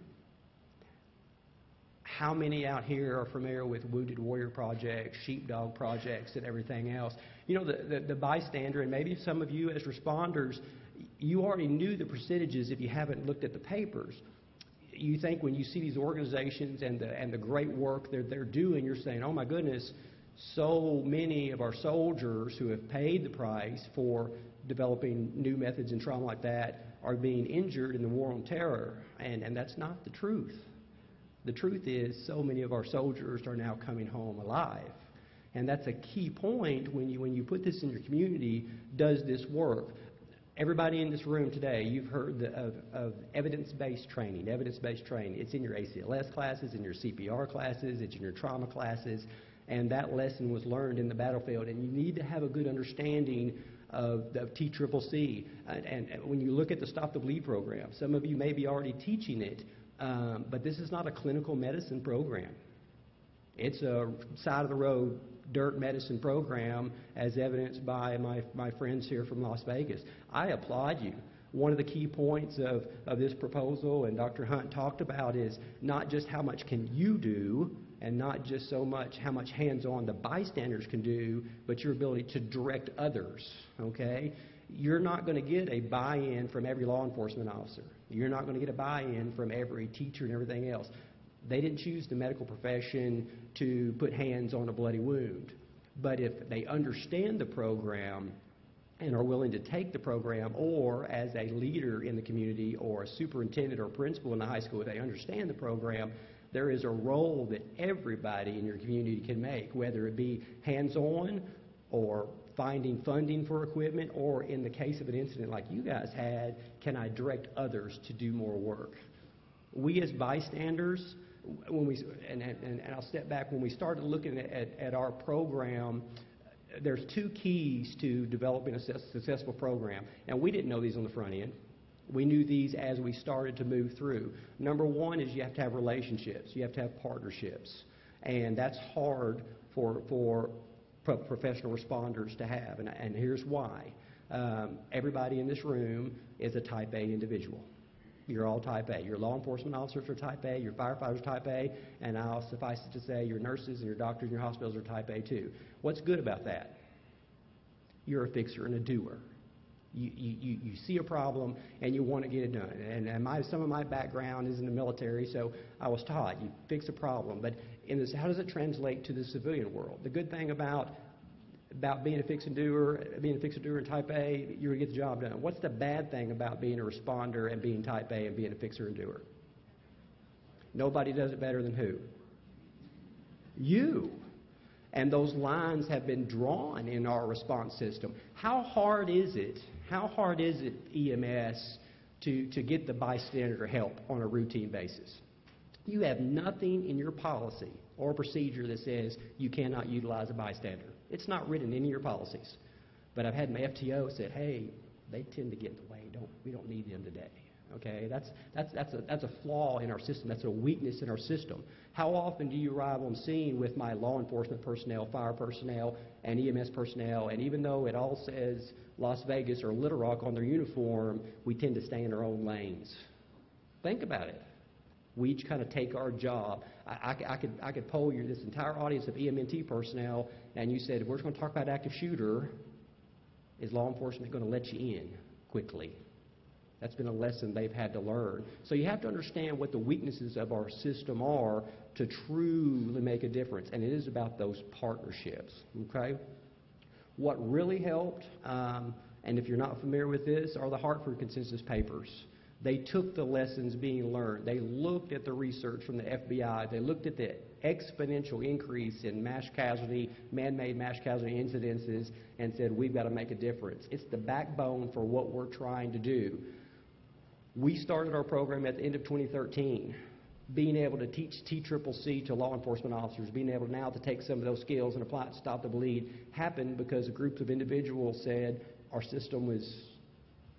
How many out here are familiar with Wounded Warrior Projects, Sheepdog Projects, and everything else? The bystander, and maybe some of you as responders, you already knew the percentages if you haven't looked at the papers. You think when you see these organizations and the great work they're doing, you're saying, oh my goodness, so many of our soldiers who have paid the price for developing new methods in trauma like that are being injured in the war on terror, and that's not the truth. The truth is so many of our soldiers are now coming home alive. And that's a key point when you put this in your community. Does this work? Everybody in this room today, you've heard of evidence-based training. Evidence-based training. It's in your ACLS classes, in your CPR classes, it's in your trauma classes, and that lesson was learned in the battlefield. And you need to have a good understanding of TCCC. And when you look at the Stop the Bleed program, some of you may be already teaching it, but this is not a clinical medicine program. It's a side-of-the-road dirt medicine program, as evidenced by my friends here from Las Vegas. I applaud you. One of the key points of this proposal, and Dr. Hunt talked about, is not just how much can you do, and not just so much how much hands-on the bystanders can do, but your ability to direct others, okay? You're not going to get a buy-in from every law enforcement officer. You're not going to get a buy-in from every teacher and everything else. They didn't choose the medical profession to put hands on a bloody wound. But if they understand the program and are willing to take the program, or as a leader in the community or a superintendent or principal in the high school, they understand the program, there is a role that everybody in your community can make, whether it be hands-on or finding funding for equipment, or in the case of an incident like you guys had, can I direct others to do more work? We as bystanders, and I'll step back, when we started looking at our program, there's two keys to developing a successful program. And we didn't know these on the front end. We knew these as we started to move through. Number one is you have to have relationships. You have to have partnerships. And that's hard for professional responders to have. And here's why. Everybody in this room is a type A individual. You're all type A. Your law enforcement officers are type A, your firefighters are type A, and I'll suffice it to say your nurses and your doctors and your hospitals are type A too. What's good about that? You're a fixer and a doer. You see a problem and you want to get it done. And some of my background is in the military, so I was taught you fix a problem. But how does it translate to the civilian world? The good thing about being a fix and doer and type A, you're going to get the job done. What's the bad thing about being a responder and being type A and being a fixer and doer? Nobody does it better than who? You. And those lines have been drawn in our response system. How hard is it, EMS, to get the bystander help on a routine basis? You have nothing in your policy or procedure that says you cannot utilize a bystander. It's not written in any of your policies. But I've had my FTO say, hey, they tend to get in the way. We don't need them today. Okay, that's a flaw in our system. That's a weakness in our system. How often do you arrive on scene with my law enforcement personnel, fire personnel, and EMS personnel, and even though it all says Las Vegas or Little Rock on their uniform, we tend to stay in our own lanes? Think about it. We each kind of take our job. I could poll you, this entire audience of EMT personnel, and you said, we're just going to talk about active shooter. Is law enforcement going to let you in quickly? That's been a lesson they've had to learn. So you have to understand what the weaknesses of our system are to truly make a difference, and it is about those partnerships, okay? What really helped, and if you're not familiar with this, are the Hartford Consensus Papers. They took the lessons being learned. They looked at the research from the FBI. They looked at the exponential increase in mass casualty, man-made mass casualty incidences, and said, we've got to make a difference. It's the backbone for what we're trying to do. We started our program at the end of 2013, being able to teach TCCC to law enforcement officers, being able now to take some of those skills and apply it to stop the bleed, happened because a group of individuals said our system was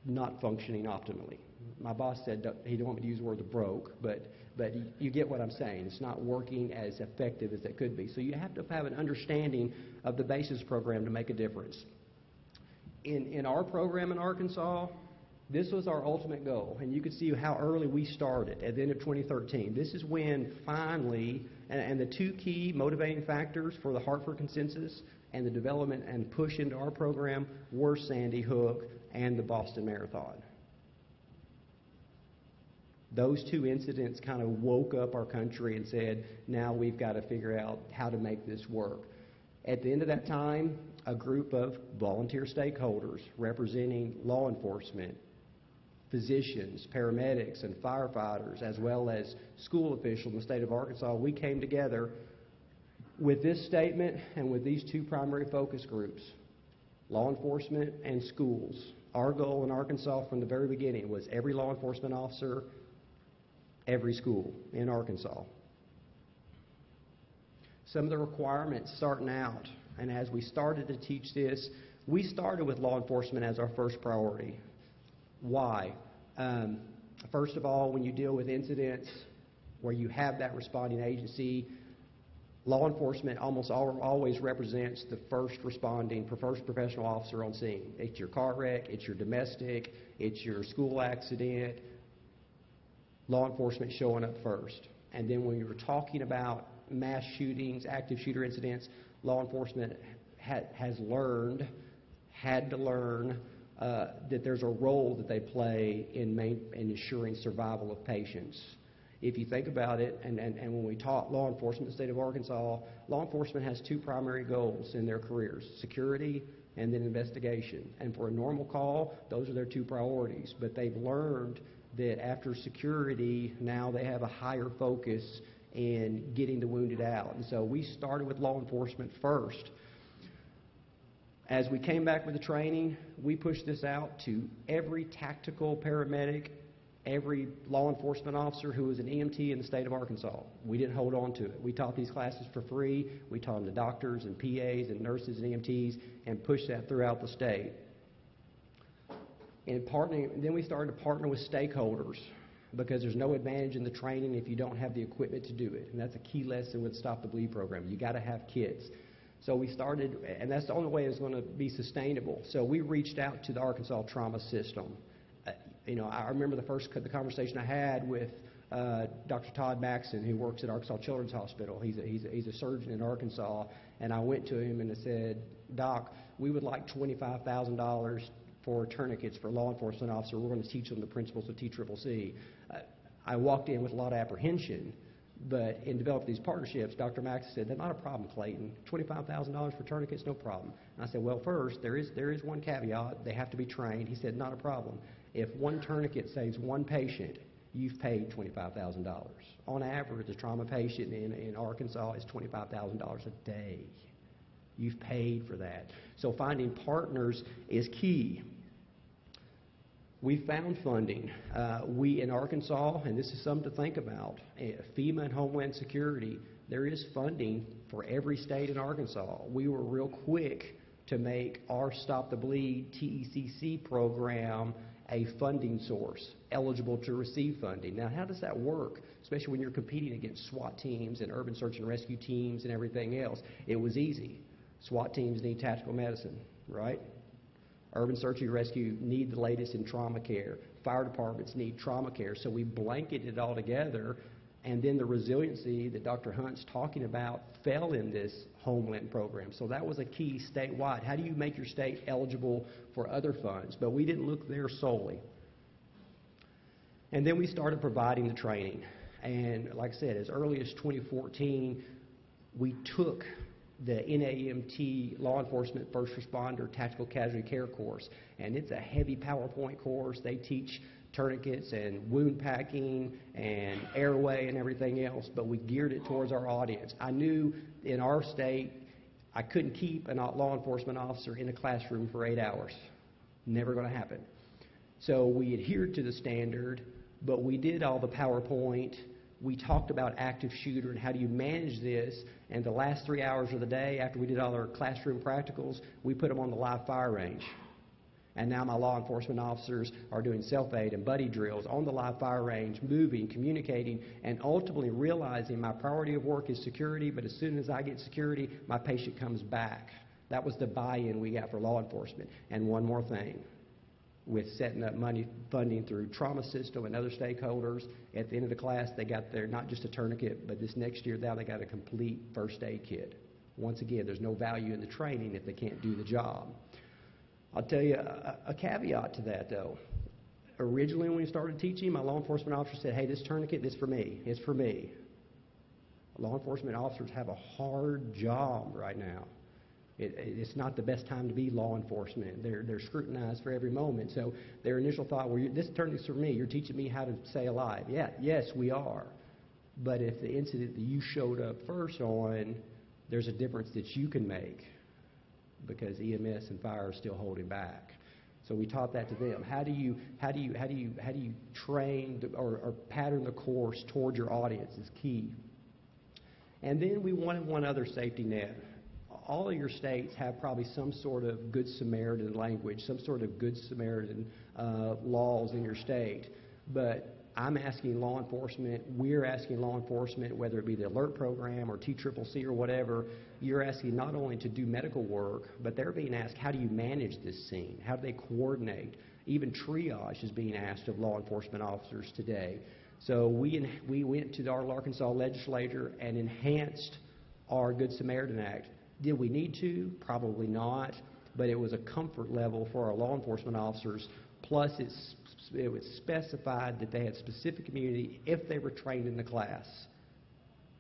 not functioning optimally. My boss said he didn't want me to use the word broke, but you get what I'm saying. It's not working as effective as it could be. So you have to have an understanding of the BASIS program to make a difference. In our program in Arkansas, this was our ultimate goal, and you can see how early we started at the end of 2013. This is when finally, and the two key motivating factors for the Hartford Consensus and the development and push into our program were Sandy Hook and the Boston Marathon. Those two incidents kind of woke up our country and said, now we've got to figure out how to make this work. At the end of that time, a group of volunteer stakeholders representing law enforcement, physicians, paramedics, and firefighters, as well as school officials in the state of Arkansas, we came together with this statement and with these two primary focus groups, law enforcement and schools. Our goal in Arkansas from the very beginning was every law enforcement officer, every school in Arkansas. Some of the requirements starting out, and as we started to teach this, we started with law enforcement as our first priority. Why? First of all, when you deal with incidents where you have that responding agency, law enforcement almost always represents the first professional officer on scene. It's your car wreck, it's your domestic, it's your school accident. Law enforcement showing up first. And then when you're talking about mass shootings, active shooter incidents, law enforcement had to learn that there's a role that they play in ensuring survival of patients. If you think about it, and when we taught law enforcement in the state of Arkansas, law enforcement has two primary goals in their careers, security and then investigation. And for a normal call, those are their two priorities. But they've learned that after security, now they have a higher focus in getting the wounded out. And so we started with law enforcement first. As we came back with the training, we pushed this out to every tactical paramedic, every law enforcement officer who was an EMT in the state of Arkansas. We didn't hold on to it. We taught these classes for free. We taught them to doctors and PAs and nurses and EMTs and pushed that throughout the state. And then we started to partner with stakeholders because there's no advantage in the training if you don't have the equipment to do it. And that's a key lesson with Stop the Bleed program. You got to have kits. So we started, and that's the only way it's going to be sustainable. So we reached out to the Arkansas trauma system. I remember the conversation I had with Dr. Todd Maxson, who works at Arkansas Children's Hospital. He's a surgeon in Arkansas, and I went to him and I said, Doc, we would like $25,000 for tourniquets for law enforcement officers. We're going to teach them the principles of TCCC. I walked in with a lot of apprehension, but in developing these partnerships, Dr. Max said, that's not a problem, Clayton. $25,000 for tourniquets, no problem. And I said, well, first, there is one caveat. They have to be trained. He said, not a problem. If one tourniquet saves one patient, you've paid $25,000. On average, a trauma patient in Arkansas is $25,000 a day. You've paid for that. So finding partners is key. We found funding. We in Arkansas, and this is something to think about, FEMA and Homeland Security, there is funding for every state in Arkansas. We were real quick to make our Stop the Bleed TECC program a funding source, eligible to receive funding. Now, how does that work, especially when you're competing against SWAT teams and urban search and rescue teams and everything else? It was easy. SWAT teams need tactical medicine, right? Urban search and rescue need the latest in trauma care. Fire departments need trauma care. So we blanketed it all together, and then the resiliency that Dr. Hunt's talking about fell in this Homeland program. So that was a key statewide. How do you make your state eligible for other funds? But we didn't look there solely. And then we started providing the training. And like I said, as early as 2014, we took the NAMT Law Enforcement First Responder Tactical Casualty Care course. And it's a heavy PowerPoint course. They teach tourniquets and wound packing and airway and everything else, but we geared it towards our audience. I knew in our state I couldn't keep a law enforcement officer in a classroom for 8 hours. Never going to happen. So we adhered to the standard, but we did all the PowerPoint. We talked about active shooter and how do you manage this, and the last 3 hours of the day after we did all our classroom practicals, we put them on the live fire range. And now my law enforcement officers are doing self-aid and buddy drills on the live fire range, moving, communicating, and ultimately realizing my priority of work is security, but as soon as I get security, my patient comes back. That was the buy-in we got for law enforcement. And one more thing, with setting up money funding through trauma system and other stakeholders, at the end of the class, they got their, not just a tourniquet, but this next year now they got a complete first aid kit. Once again, there's no value in the training if they can't do the job. I'll tell you a caveat to that, though. Originally, when we started teaching, my law enforcement officer said, hey, this tourniquet, this for me. It's for me. Law enforcement officers have a hard job right now. It's not the best time to be law enforcement. They're scrutinized for every moment. So their initial thought, well, this tourniquet's for me. You're teaching me how to stay alive. Yeah, yes, we are. But if the incident that you showed up first on, there's a difference that you can make, because EMS and fire are still holding back. So we taught that to them. How do you train or pattern the course toward your audience is key. And then we wanted one other safety net. All of your states have probably some sort of Good Samaritan language, some sort of Good Samaritan laws in your state. But I'm asking law enforcement, we're asking law enforcement, whether it be the ALERT program or TCCC or whatever, you're asking not only to do medical work, but they're being asked, how do you manage this scene? How do they coordinate? Even triage is being asked of law enforcement officers today. So we went to our Arkansas legislature and enhanced our Good Samaritan Act. Did we need to? Probably not, but it was a comfort level for our law enforcement officers. Plus, it was specified that they had specific immunity if they were trained in the class.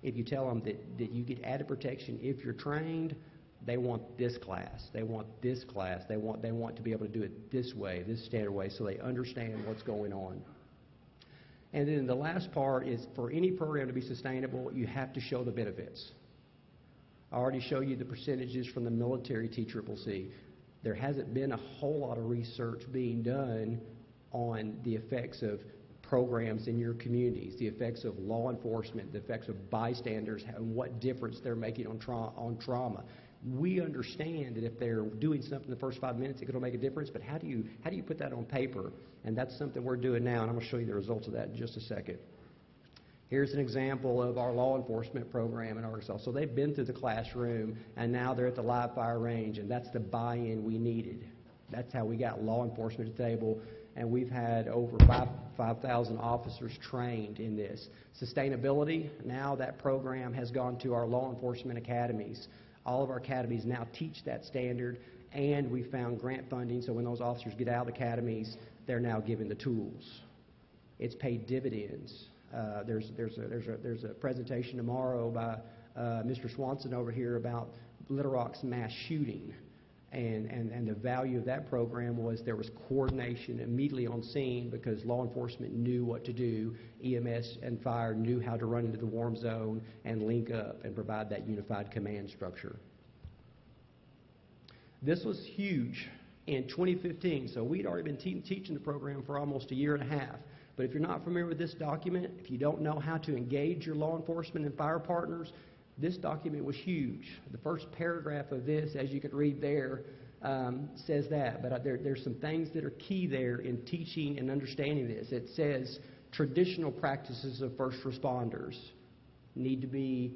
If you tell them that you get added protection if you're trained, they want this class. They want this class. They want to be able to do it this way, this standard way, so they understand what's going on. And then the last part is, for any program to be sustainable, you have to show the benefits. I already showed you the percentages from the military TCCC. There hasn't been a whole lot of research being done on the effects of programs in your communities, the effects of law enforcement, the effects of bystanders, and what difference they're making on trauma. We understand that if they're doing something the first 5 minutes, it's going to make a difference, but how do you put that on paper? And that's something we're doing now, and I'm going to show you the results of that in just a second. Here's an example of our law enforcement program in Arkansas. So they've been through the classroom, and now they're at the live fire range, and that's the buy-in we needed. That's how we got law enforcement at the table, and we've had over 5,000 officers trained in this. Sustainability, now that program has gone to our law enforcement academies. All of our academies now teach that standard, and we found grant funding, so when those officers get out of the academies, they're now given the tools. It's paid dividends. There's a presentation tomorrow by Mr. Swanson over here about Little Rock's mass shooting, and the value of that program was there was coordination immediately on scene because law enforcement knew what to do. EMS and fire knew how to run into the warm zone and link up and provide that unified command structure. This was huge in 2015, so we'd already been teaching the program for almost a year and a half. But if you're not familiar with this document, if you don't know how to engage your law enforcement and fire partners, this document was huge. The first paragraph of this, as you can read there, says that, but there's some things that are key there in teaching and understanding this. It says traditional practices of first responders need to be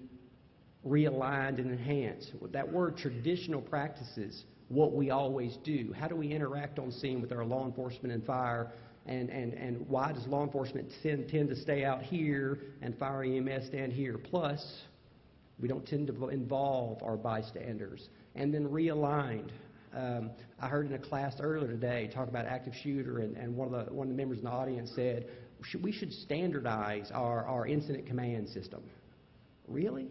realigned and enhanced. That word traditional practices, what we always do. How do we interact on scene with our law enforcement and fire? And why does law enforcement tend to stay out here and fire EMS stand here? Plus, we don't tend to involve our bystanders. And then realigned. I heard in a class earlier today talk about active shooter, and one of the members in the audience said, we should standardize our incident command system. Really?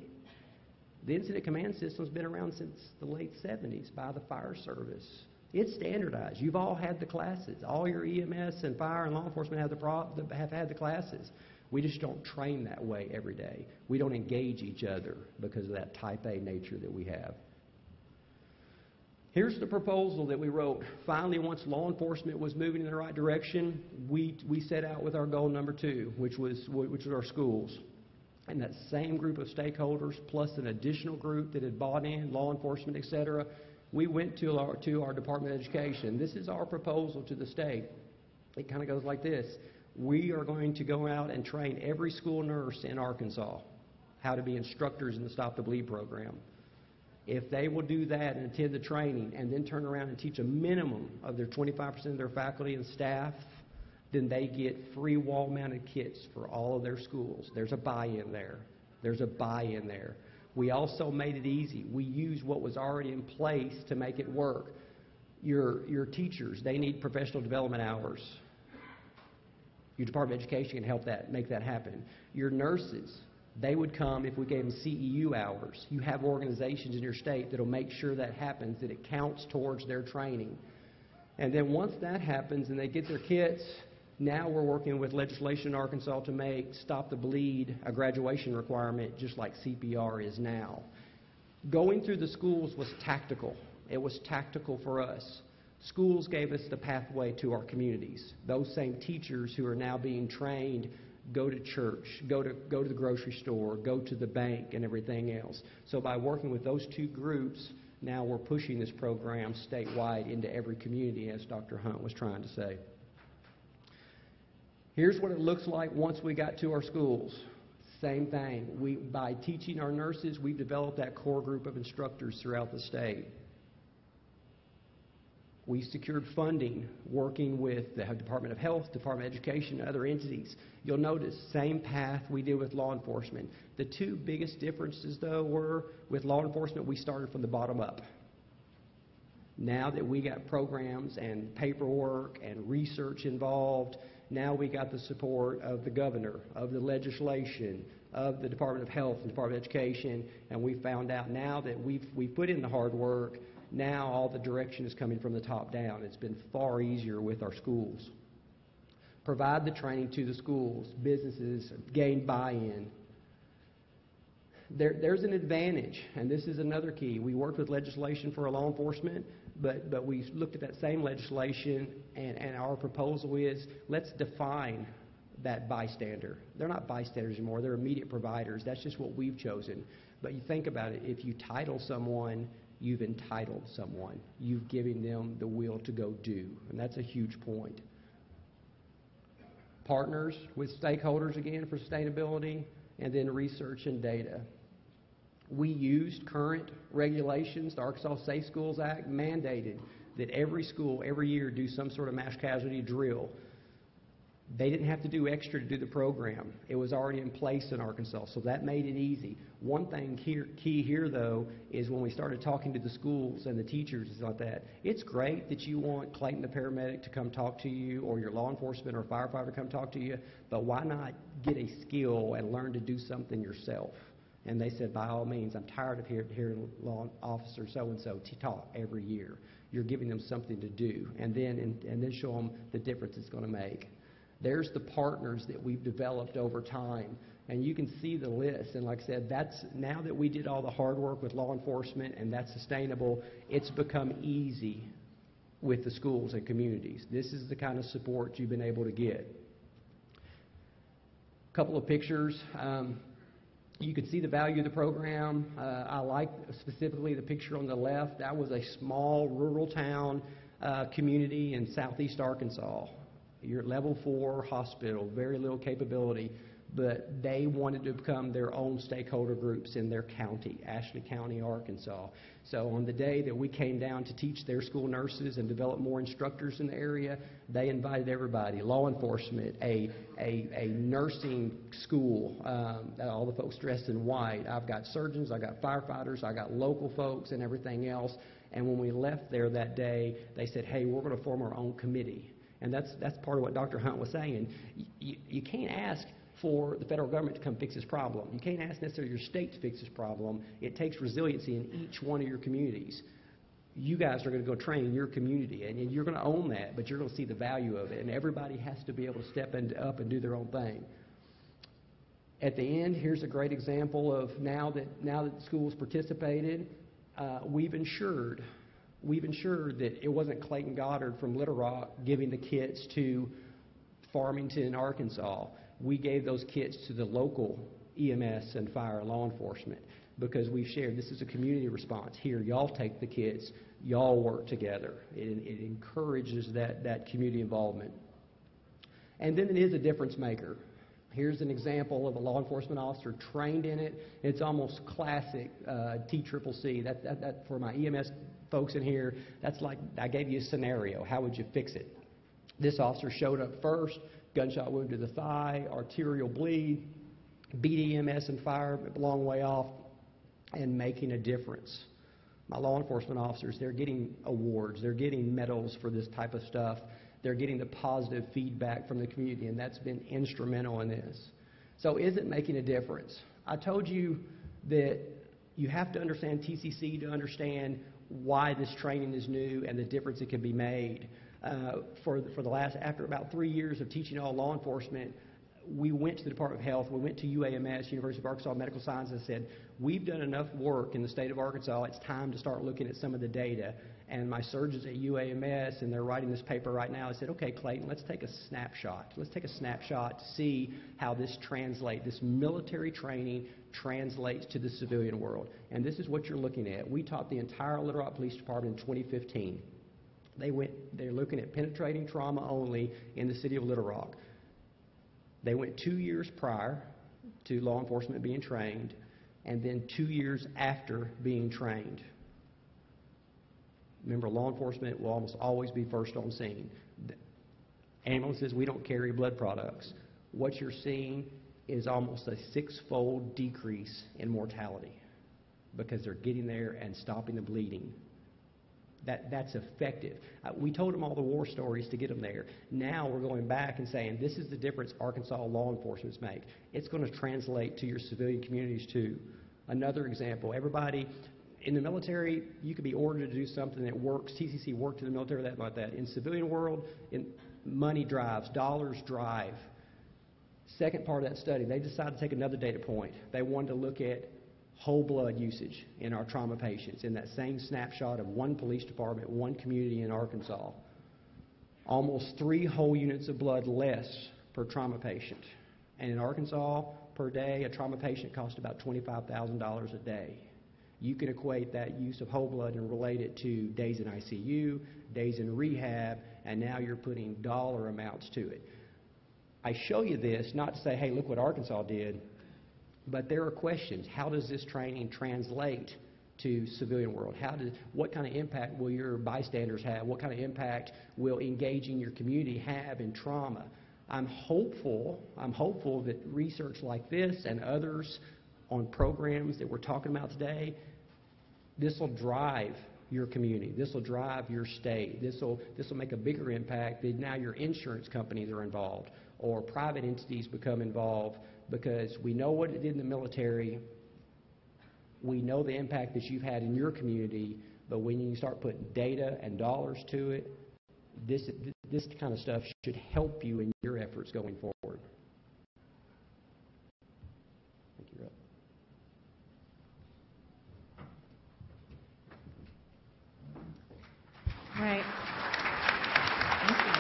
The incident command system's been around since the late 70s by the fire service. It's standardized. You've all had the classes. All your EMS and fire and law enforcement have had the classes. We just don't train that way every day. We don't engage each other because of that type A nature that we have. Here's the proposal that we wrote. Finally, once law enforcement was moving in the right direction, we set out with our goal number 2, which was our schools. And that same group of stakeholders, plus an additional group that had bought in, law enforcement, et cetera, we went to our Department of Education. This is our proposal to the state. It kind of goes like this. We are going to go out and train every school nurse in Arkansas how to be instructors in the Stop the Bleed program. If they will do that and attend the training and then turn around and teach a minimum of their 25% of their faculty and staff, then they get free wall-mounted kits for all of their schools. There's a buy-in there. There's a buy-in there. We also made it easy. We used what was already in place to make it work. Your teachers, they need professional development hours. Your Department of Education can help make that happen. Your nurses, they would come if we gave them CEU hours. You have organizations in your state that will make sure that happens, that it counts towards their training. And then once that happens and they get their kits, now we're working with legislation in Arkansas to make Stop the Bleed a graduation requirement, just like CPR is now. Going through the schools was tactical. It was tactical for us. Schools gave us the pathway to our communities. Those same teachers who are now being trained go to church, go to the grocery store, go to the bank and everything else. So by working with those two groups, now we're pushing this program statewide into every community, as Dr. Hunt was trying to say. Here's what it looks like once we got to our schools. Same thing. By teaching our nurses, we've developed that core group of instructors throughout the state. We secured funding working with the Department of Health, Department of Education, and other entities. You'll notice, same path we did with law enforcement. The two biggest differences, though, were with law enforcement, we started from the bottom up. Now that we got programs and paperwork and research involved, now we got the support of the governor, of the legislation, of the Department of Health and Department of Education, and we found out now that we've put in the hard work. Now all the direction is coming from the top down. It's been far easier with our schools. Provide the training to the schools, businesses, gain buy-in. There's an advantage, and this is another key. We worked with legislation for law enforcement, but we looked at that same legislation, and our proposal is let's define that bystander. They're not bystanders anymore. They're immediate providers. That's just what we've chosen. But you think about it. If you title someone, you've entitled someone. You've given them the will to go do, and that's a huge point. Partners with stakeholders, again, for sustainability, and then research and data. We used current regulations. The Arkansas Safe Schools Act mandated that every school, every year, do some sort of mass casualty drill. They didn't have to do extra to do the program. It was already in place in Arkansas, so that made it easy. One thing key here, though, is when we started talking to the schools and the teachers and like that, it's great that you want Clayton the paramedic to come talk to you or your law enforcement or firefighter to come talk to you, but why not get a skill and learn to do something yourself? And they said, by all means, I'm tired of hearing law officer so-and-so talk every year. You're giving them something to do, and then show them the difference it's going to make. There's the partners that we've developed over time, and you can see the list. And like I said, that's now that we did all the hard work with law enforcement and that's sustainable, it's become easy with the schools and communities. This is the kind of support you've been able to get. A couple of pictures. You could see the value of the program. I like specifically the picture on the left. That was a small rural town community in southeast Arkansas. You're at level 4 hospital, very little capability, but they wanted to become their own stakeholder groups in their county, Ashley County, Arkansas. So on the day that we came down to teach their school nurses and develop more instructors in the area, they invited everybody, law enforcement, a nursing school, all the folks dressed in white. I've got surgeons, I've got firefighters, I've got local folks and everything else. And when we left there that day, they said, hey, we're going to form our own committee. And that's part of what Dr. Hunt was saying. You can't ask for the federal government to come fix this problem. You can't ask necessarily your state to fix this problem. It takes resiliency in each one of your communities. You guys are going to go train your community, and you're going to own that, but you're going to see the value of it, and everybody has to be able to step up and do their own thing. At the end, here's a great example of now that the schools participated, we've ensured that it wasn't Clayton Goddard from Little Rock giving the kits to Farmington, Arkansas. We gave those kits to the local EMS and fire and law enforcement because we've shared this is a community response. Here, y'all take the kits, y'all work together. It encourages that community involvement. And then it is a difference maker. Here's an example of a law enforcement officer trained in it. It's almost classic TCCC. That for my EMS folks in here, that's like I gave you a scenario. How would you fix it? This officer showed up first, gunshot wound to the thigh, arterial bleed, beat EMS and fire a long way off, and making a difference. My law enforcement officers, they're getting awards. They're getting medals for this type of stuff. They're getting the positive feedback from the community, and that's been instrumental in this. So is it making a difference? I told you that you have to understand TCC to understand why this training is new and the difference it can be made. After about 3 years of teaching all law enforcement, we went to the Department of Health, we went to UAMS, University of Arkansas Medical Sciences, and said, we've done enough work in the state of Arkansas, it's time to start looking at some of the data. And my surgeons at UAMS, and they're writing this paper right now, I said, okay, Clayton, let's take a snapshot. Let's take a snapshot to see how this translates, this military training translates to the civilian world. And this is what you're looking at. We taught the entire Little Rock Police Department in 2015. They're looking at penetrating trauma only in the city of Little Rock. They went 2 years prior to law enforcement being trained, and then 2 years after being trained. Remember, law enforcement will almost always be first on scene. Ambulances, we don't carry blood products. What you're seeing is almost a 6-fold decrease in mortality because they're getting there and stopping the bleeding. That's effective. We told them all the war stories to get them there. Now we're going back and saying, this is the difference Arkansas law enforcement make. It's going to translate to your civilian communities too. Another example, everybody in the military, you could be ordered to do something that works. TCC worked in the military, that like that. In civilian world, money drives, dollars drive. Second part of that study, they decided to take another data point. They wanted to look at whole blood usage in our trauma patients in that same snapshot of one police department, one community in Arkansas. Almost 3 whole units of blood less per trauma patient. And in Arkansas, per day, a trauma patient costs about $25,000 a day. You can equate that use of whole blood and relate it to days in ICU, days in rehab, and now you're putting dollar amounts to it. I show you this not to say, hey, look what Arkansas did, but there are questions. How does this training translate to civilian world? What kind of impact will your bystanders have? What kind of impact will engaging your community have in trauma? I'm hopeful that research like this and others on programs that we're talking about today, this will drive your community. This will drive your state. This will make a bigger impact that now your insurance companies are involved or private entities become involved, because we know what it did in the military. We know the impact that you've had in your community, but when you start putting data and dollars to it, this kind of stuff should help you in your efforts going forward. Thank you, Rob. All right. Thank you.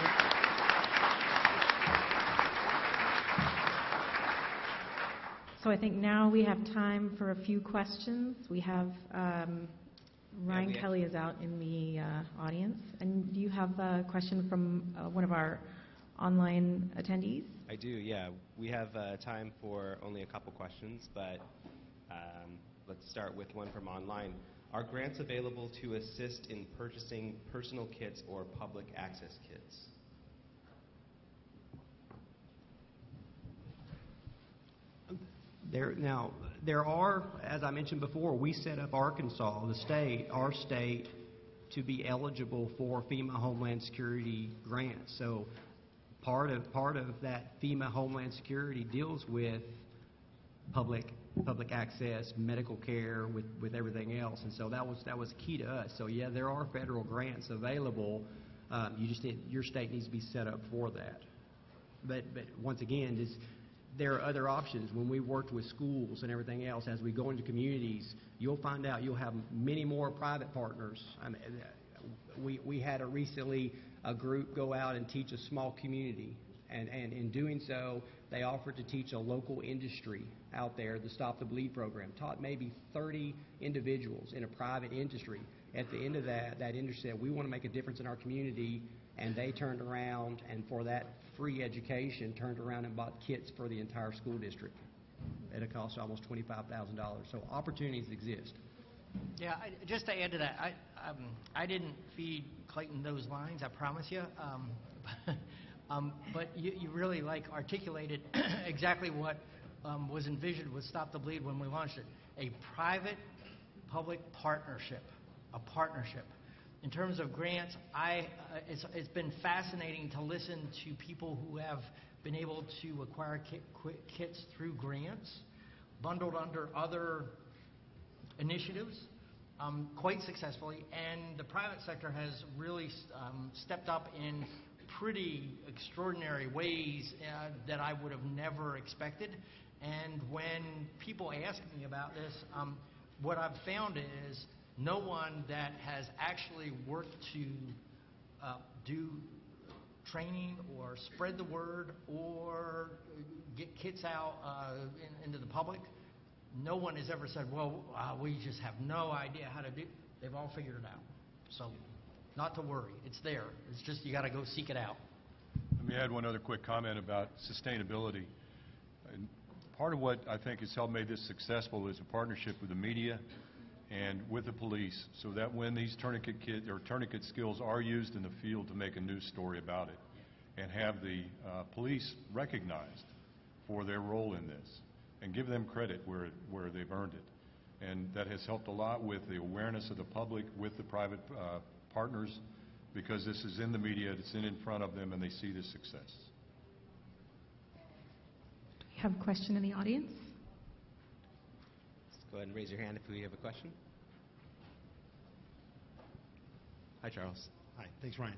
So I think now we have time for a few questions. We have Ryan Kelly is out in the audience. And do you have a question from one of our online attendees? I do, yeah. We have time for only a couple questions, but let's start with one from online. Are grants available to assist in purchasing personal kits or public access kits? There are, as I mentioned before, we set up Arkansas, our state, to be eligible for FEMA Homeland Security grants. So part of that FEMA Homeland Security deals with public access, medical care, with everything else, and so that was key to us. So yeah, there are federal grants available. Your state needs to be set up for that. But once again, there are other options. When we worked with schools and everything else, as we go into communities, you'll find out you'll have many more private partners. I mean, we had recently a group go out and teach a small community, and in doing so, they offered to teach a local industry out there the Stop the Bleed program. Taught maybe 30 individuals in a private industry. At the end of that industry said, we want to make a difference in our community, and they turned around and for that free education turned around and bought kits for the entire school district at a cost of almost $25,000. So opportunities exist. Yeah, just to add to that, I didn't feed Clayton those lines, I promise you. But you really articulated exactly what was envisioned with Stop the Bleed when we launched it. A private-public partnership, a partnership. In terms of grants, it's been fascinating to listen to people who have been able to acquire kits through grants, bundled under other initiatives, quite successfully. And the private sector has really stepped up in pretty extraordinary ways that I would have never expected. And when people ask me about this, what I've found is no one that has actually worked to do training or spread the word or get kits out into the public, no one has ever said, well, we just have no idea how to do it. They've all figured it out. So not to worry. It's there. It's just you got to go seek it out. Let me add one other quick comment about sustainability. And part of what I think has helped make this successful is a partnership with the media and with the police, so that when these tourniquet skills are used in the field to make a news story about it and have the police recognized for their role in this and give them credit where they've earned it. And that has helped a lot with the awareness of the public with the private partners, because this is in the media, it's in front of them, and they see the success. Do we have a question in the audience? Just go ahead and raise your hand if we have a question. Hi, Charles. Hi, thanks, Ryan.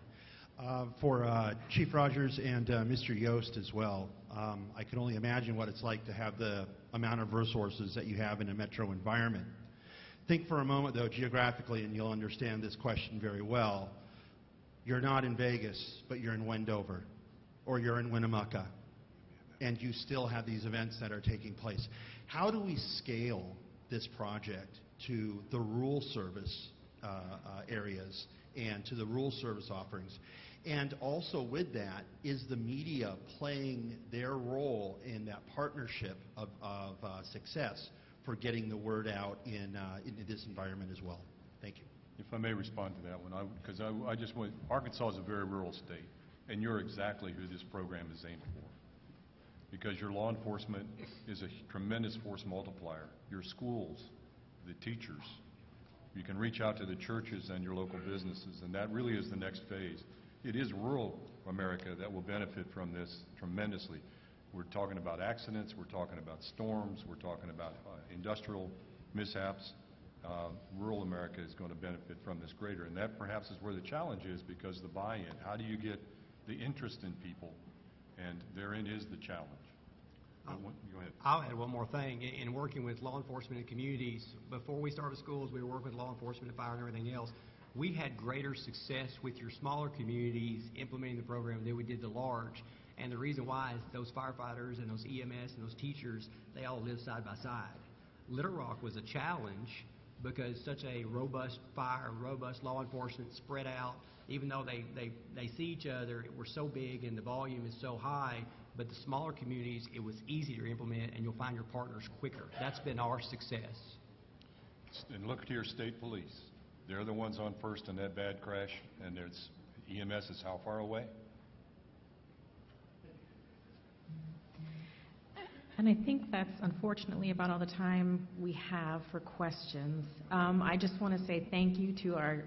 For Chief Rogers and Mr. Yost as well, I can only imagine what it's like to have the amount of resources that you have in a metro environment. Think for a moment, though, geographically, and you'll understand this question very well. You're not in Vegas, but you're in Wendover, or you're in Winnemucca, and you still have these events that are taking place. How do we scale this project to the rural service areas and to the rural service offerings? And also with that, is the media playing their role in that partnership of success for getting the word out in this environment as well? Thank you. If I may respond to that one, because I just want, Arkansas is a very rural state, and you're exactly who this program is aimed for. Because your law enforcement is a tremendous force multiplier. Your schools, the teachers, you can reach out to the churches and your local businesses, and that really is the next phase. It is rural America that will benefit from this tremendously. We're talking about accidents, we're talking about storms, we're talking about industrial mishaps. Rural America is going to benefit from this greater, and that perhaps is where the challenge is, because the buy-in. How do you get the interest in people? And therein is the challenge. Go ahead. I'll add one more thing. In working with law enforcement in communities, before we started schools, we were working with law enforcement and fire and everything else. We had greater success with your smaller communities implementing the program than we did the large. And the reason why is those firefighters and those EMS and those teachers, they all live side by side. Little Rock was a challenge because such a robust fire, robust law enforcement spread out, even though they see each other, we're so big and the volume is so high, but the smaller communities, it was easier to implement and you'll find your partners quicker. That's been our success. And look to your state police. They're the ones on first in that bad crash, and there's EMS is how far away? And I think that's unfortunately about all the time we have for questions. I just want to say thank you to our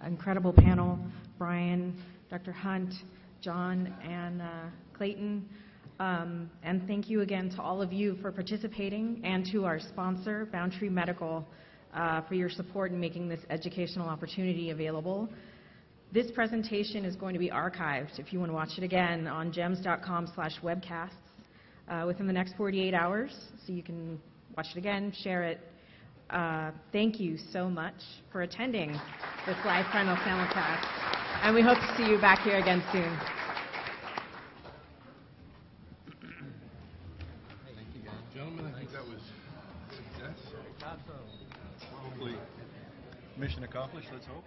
incredible panel, Brian, Dr. Hunt, John, and Clayton. And thank you again to all of you for participating, and to our sponsor, Boundtree Medical, for your support in making this educational opportunity available. This presentation is going to be archived, if you want to watch it again, on gems.com/webcasts within the next 48 hours, so you can watch it again, share it. Thank you so much for attending this live final simulcast, and we hope to see you back here again soon. Gentlemen, I think that was a success. Hopefully, mission accomplished, let's hope.